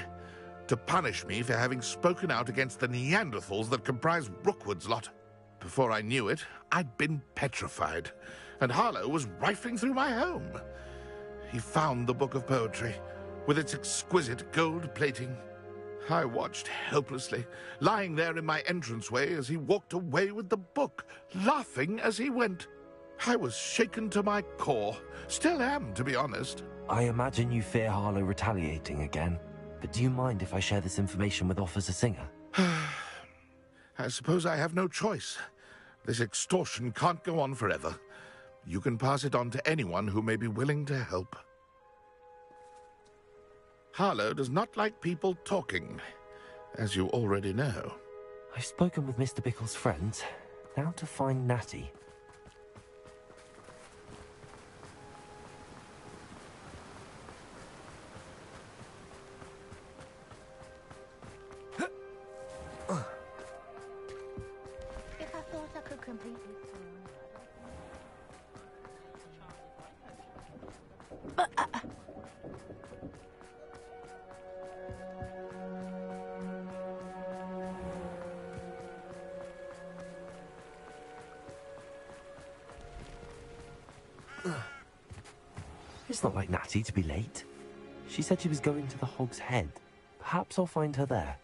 to punish me for having spoken out against the Neanderthals that comprise Rookwood's lot. Before I knew it, I'd been petrified, and Harlow was rifling through my home. He found the book of poetry, with its exquisite gold plating. I watched helplessly, lying there in my entranceway as he walked away with the book, laughing as he went. I was shaken to my core. Still am, to be honest. I imagine you fear Harlow retaliating again, but do you mind if I share this information with Officer Singer? I suppose I have no choice. This extortion can't go on forever. You can pass it on to anyone who may be willing to help. Harlow does not like people talking, as you already know. I've spoken with Mr. Bickle's friends. Now to find Natty. If I thought I could complete it. It's not like Natty to be late. She said she was going to the Hog's Head. Perhaps I'll find her there.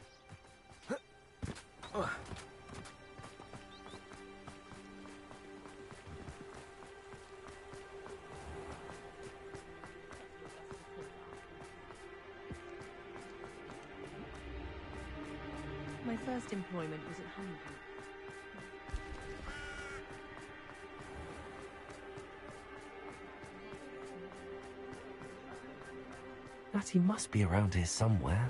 My first employment was at home. Natty must be around here somewhere.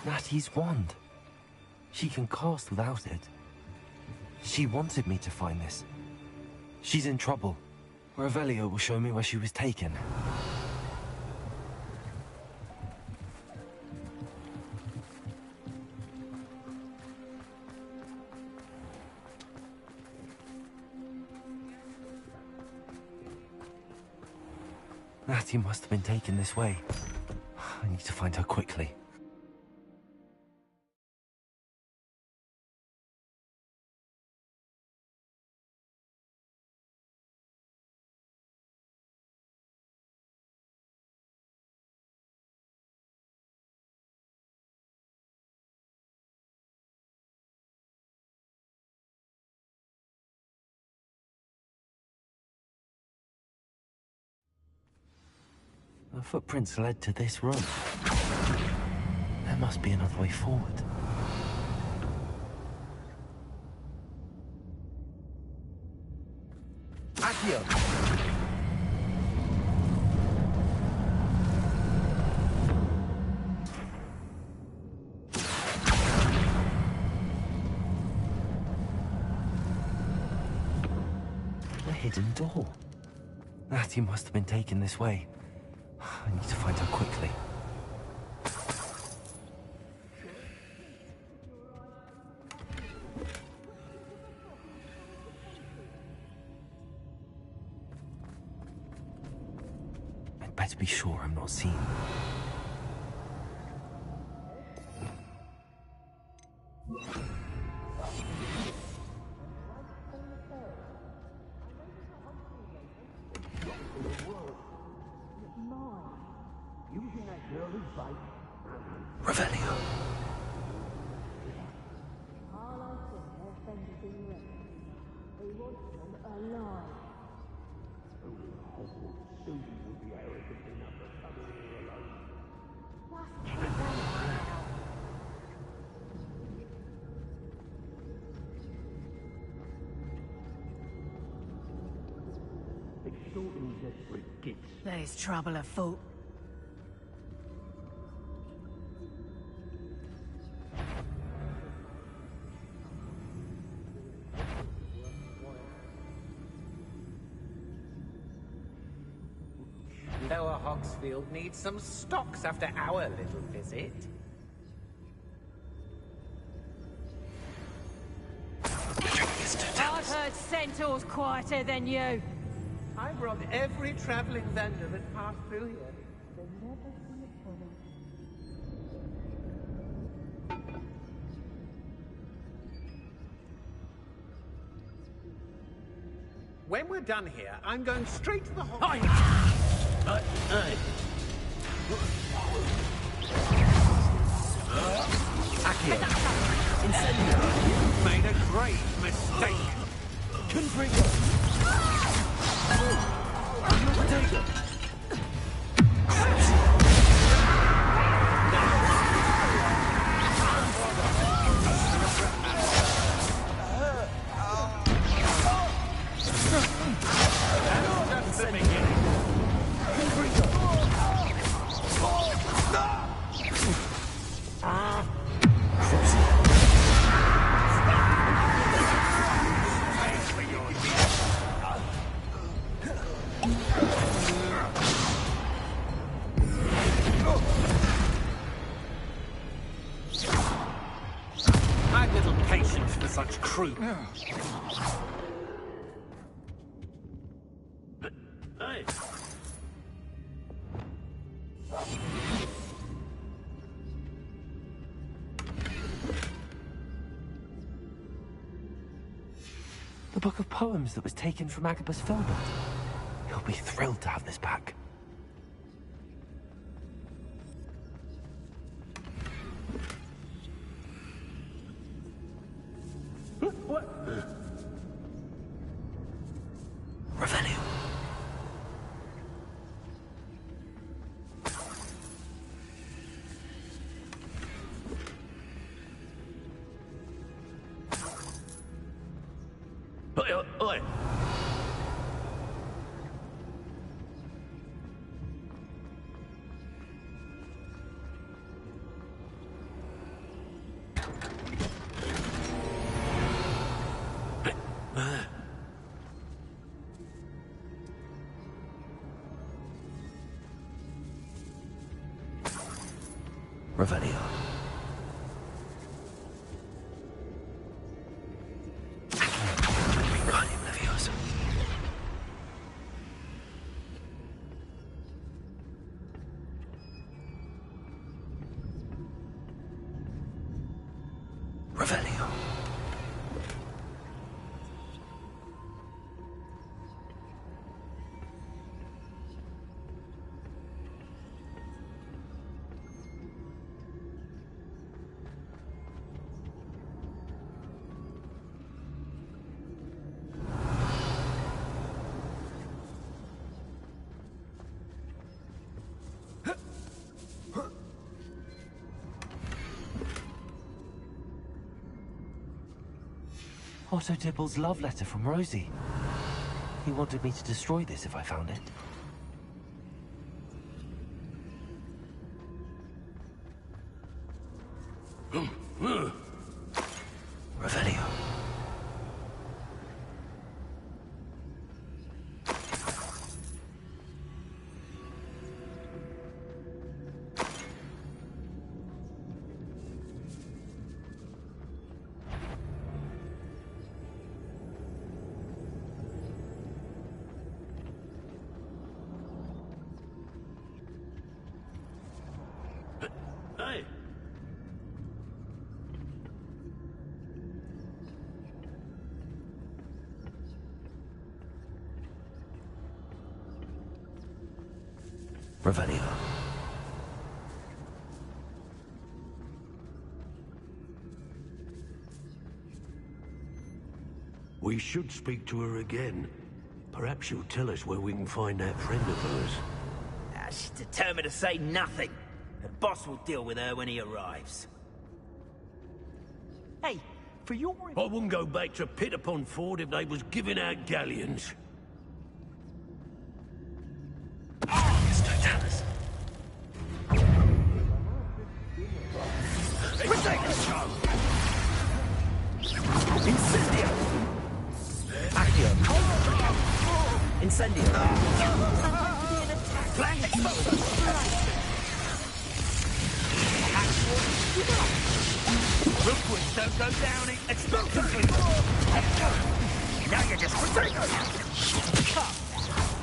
Natty's wand. She can cast without it. She wanted me to find this. She's in trouble. Revelio will show me where she was taken. Natty must have been taken this way. I need to find her quickly. The footprints led to this room. There must be another way forward. Accio! A hidden door. Natty must have been taken this way. I need to find her quickly. Better be sure I'm not seen. Revelio. There's trouble afoot. Lower Hogsfield needs some stocks after our little visit. I've heard centaurs quieter than you. I robbed every traveling vendor that passed through here. They never see it coming. When we're done here, I'm going straight to the Accio. Incendio. You've made a great mistake. Confringo. Potato. That's the beginning. I've little patience for such crude. The book of poems that was taken from Agabus Filbert. He'll be thrilled to have this back. What? Revelio. Oi! Revelio. Wingardium Leviosa. Revelio. Otto Dibble's love letter from Rosie. He wanted me to destroy this if I found it. Revelio. Revelio. We should speak to her again. Perhaps she'll tell us where we can find that friend of hers. She's determined to say nothing. The boss will deal with her when he arrives. Hey, for your... I wouldn't go back to Pit upon Ford if they was giving out galleons. Incendio! Accio! Incendio! Flank explosion! Rookwards don't go down in explosively! Now you're just potato!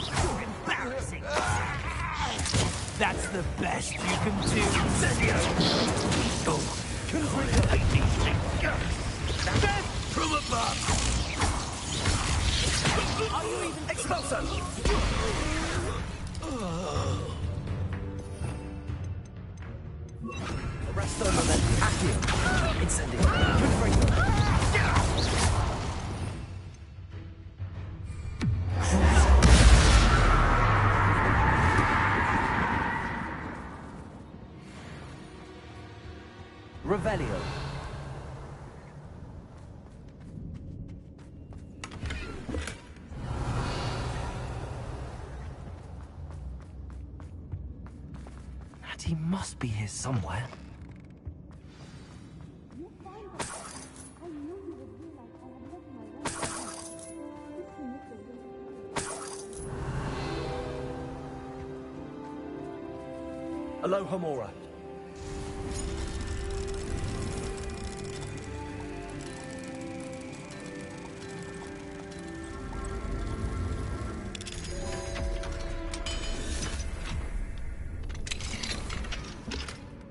You're embarrassing! That's the best you can do. Incendio! Oh, can I hate these things? From above! Are you even exploso? Arresto momento. Accio. Incendio. Revelio. He must be here somewhere. Aloha Mora.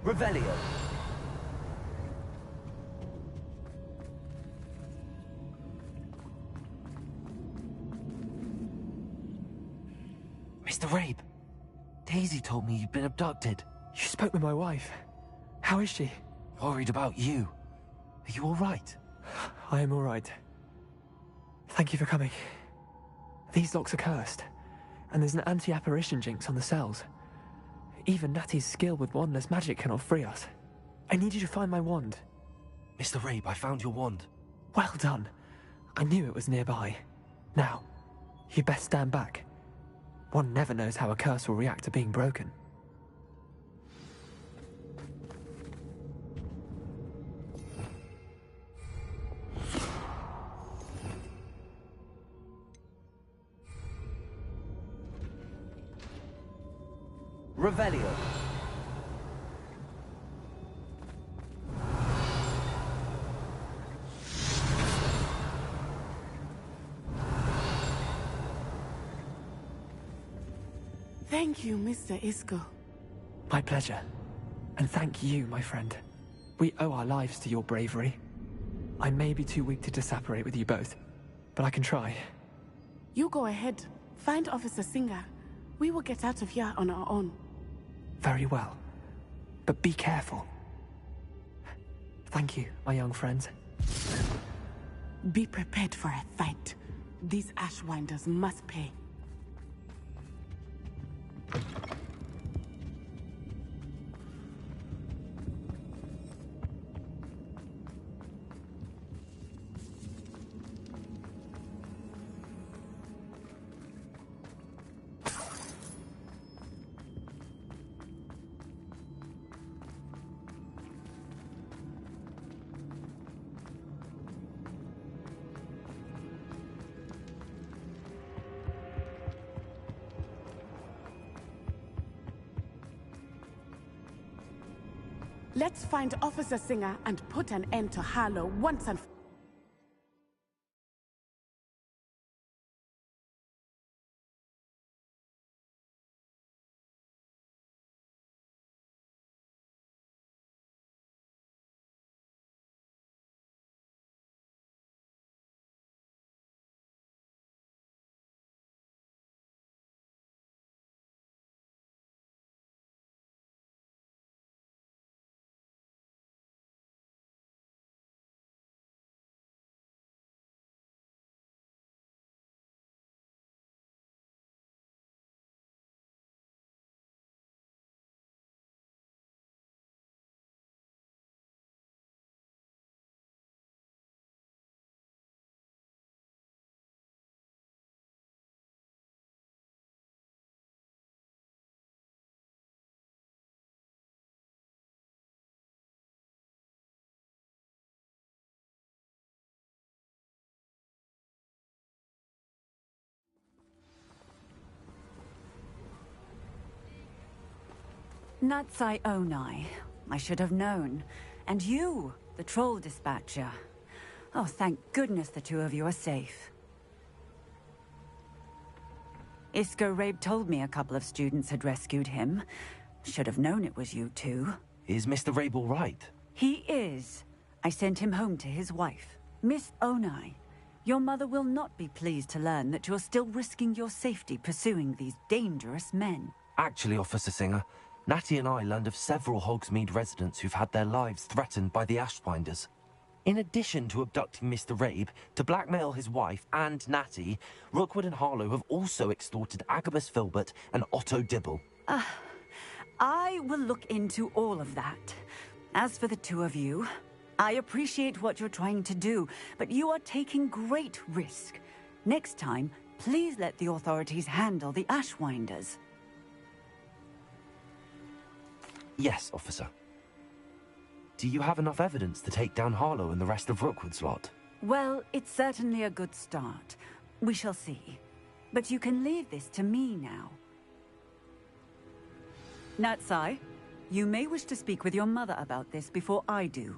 Revelio. Mr. Rabe, Daisy told me you'd been abducted. You spoke with my wife. How is she? Worried about you. Are you all right? I am all right. Thank you for coming. These locks are cursed, and there's an anti-apparition jinx on the cells. Even Natty's skill with wandless magic cannot free us. I need you to find my wand. Mr. Rabe, I found your wand. Well done. I knew it was nearby. Now, you best stand back. One never knows how a curse will react to being broken. Revelio. Thank you, Mr. Isco. My pleasure. And thank you, my friend. We owe our lives to your bravery. I may be too weak to disapparate with you both, but I can try. You go ahead. Find Officer Singer. We will get out of here on our own. Very well. But be careful. Thank you, my young friends. Be prepared for a fight. These Ashwinders must pay. Let's find Officer Singer and put an end to Harlow once and for all. Natsai Onai. I should have known. And you, the troll dispatcher. Oh, thank goodness the two of you are safe. Isco Rabe told me a couple of students had rescued him. Should have known it was you two. Is Mr. Rabe all right? He is. I sent him home to his wife. Miss Onai, your mother will not be pleased to learn that you're still risking your safety pursuing these dangerous men. Actually, Officer Singer, Natty and I learned of several Hogsmeade residents who've had their lives threatened by the Ashwinders. In addition to abducting Mr. Rabe, to blackmail his wife and Natty, Rookwood and Harlow have also extorted Agabus Filbert and Otto Dibble. I will look into all of that. As for the two of you, I appreciate what you're trying to do, but you are taking great risk. Next time, please let the authorities handle the Ashwinders. Yes, officer. Do you have enough evidence to take down Harlow and the rest of Rookwood's lot? Well, it's certainly a good start. We shall see. But you can leave this to me now. Natsai, you may wish to speak with your mother about this before I do.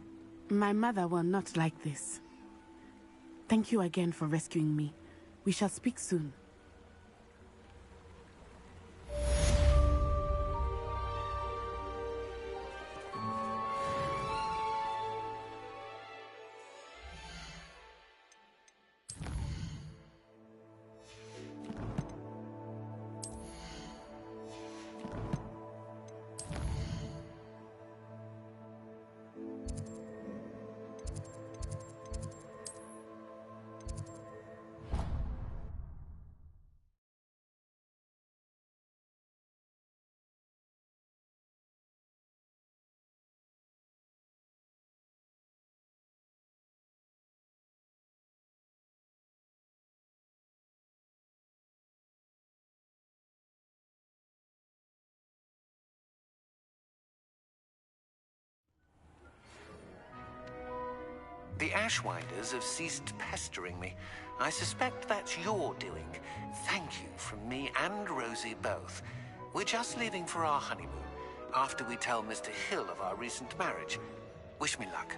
My mother will not like this. Thank you again for rescuing me. We shall speak soon. The Ashwinders have ceased pestering me. I suspect that's your doing. Thank you from me and Rosie both. We're just leaving for our honeymoon, after we tell Mr. Hill of our recent marriage. Wish me luck.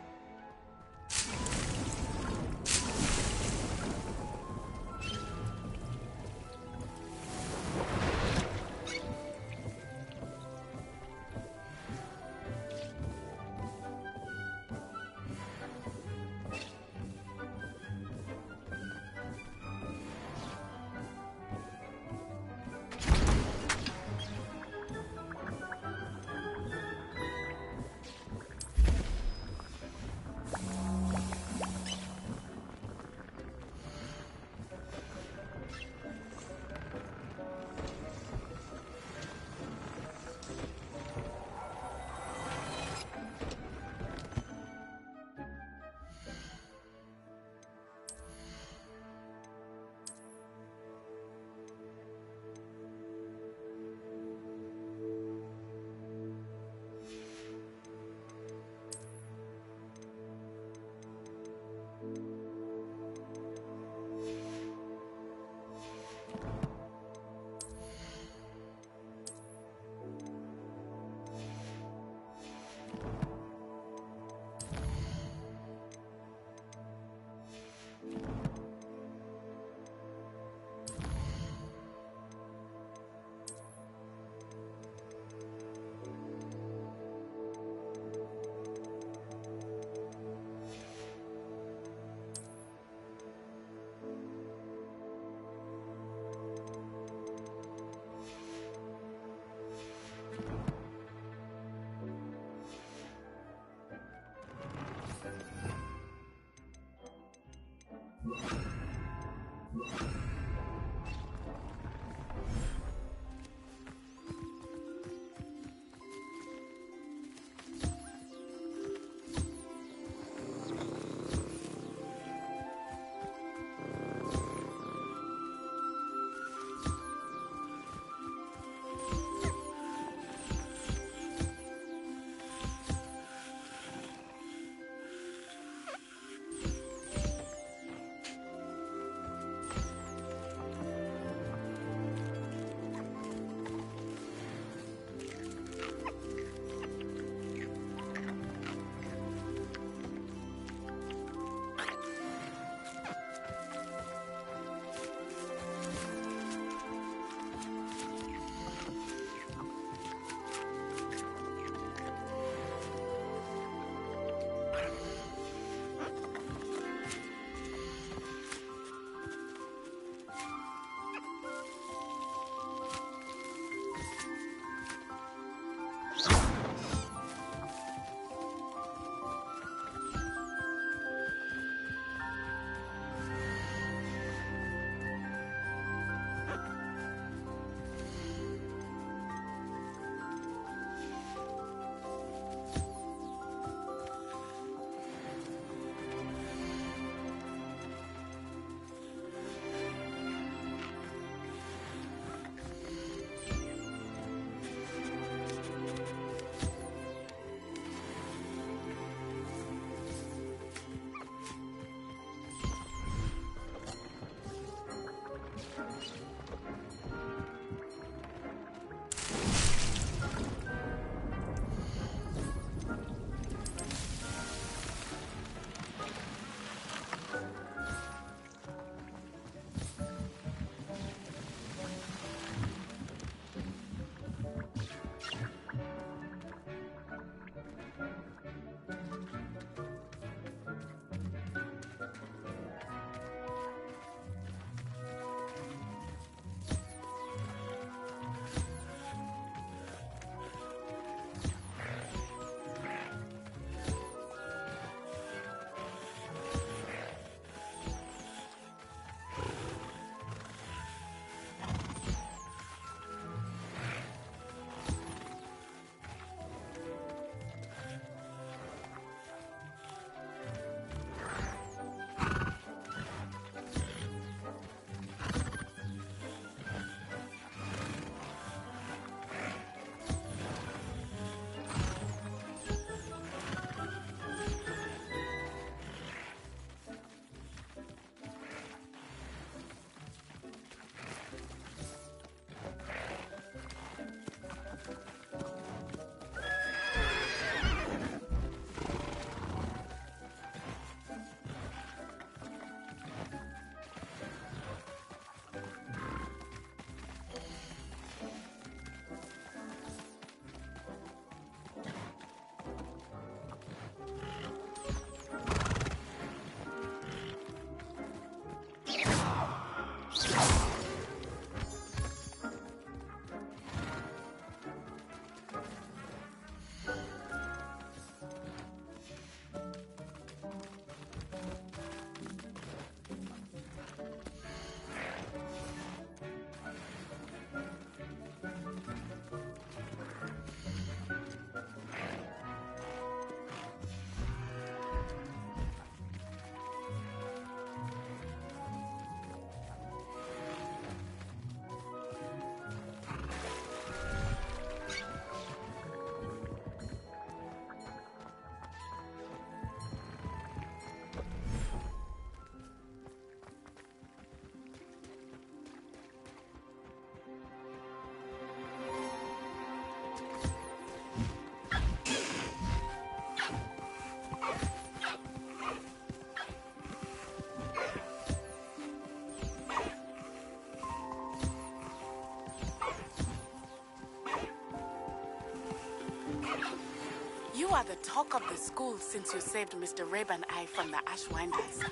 are the talk of the school since you saved Mr. Rabe and I from the Ashwinders.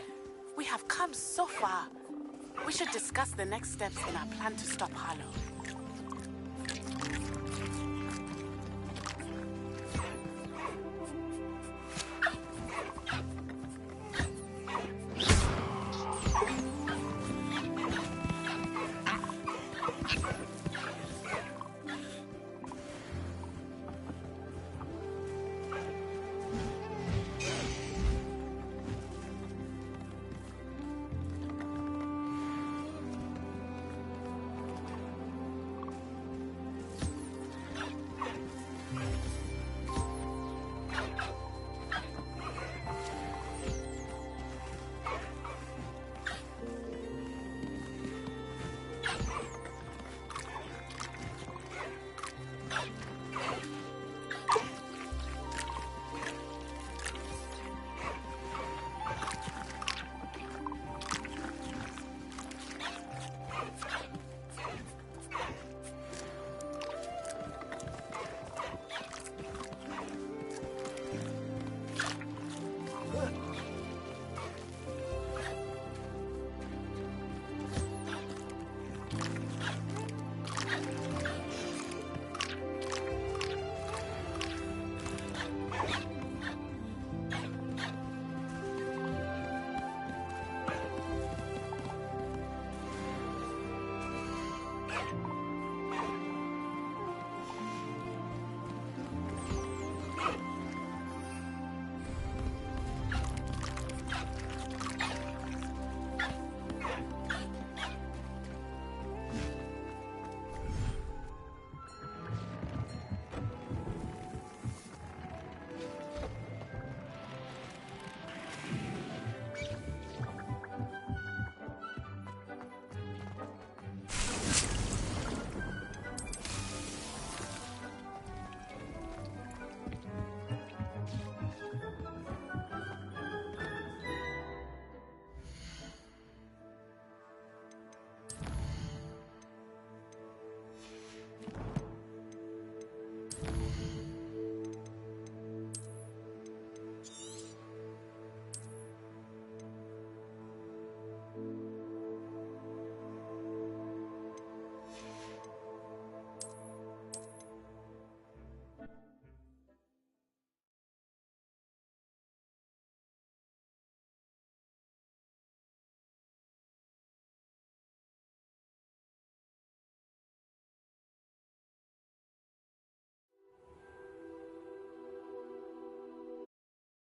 We have come so far. We should discuss the next steps in our plan to stop Harlow.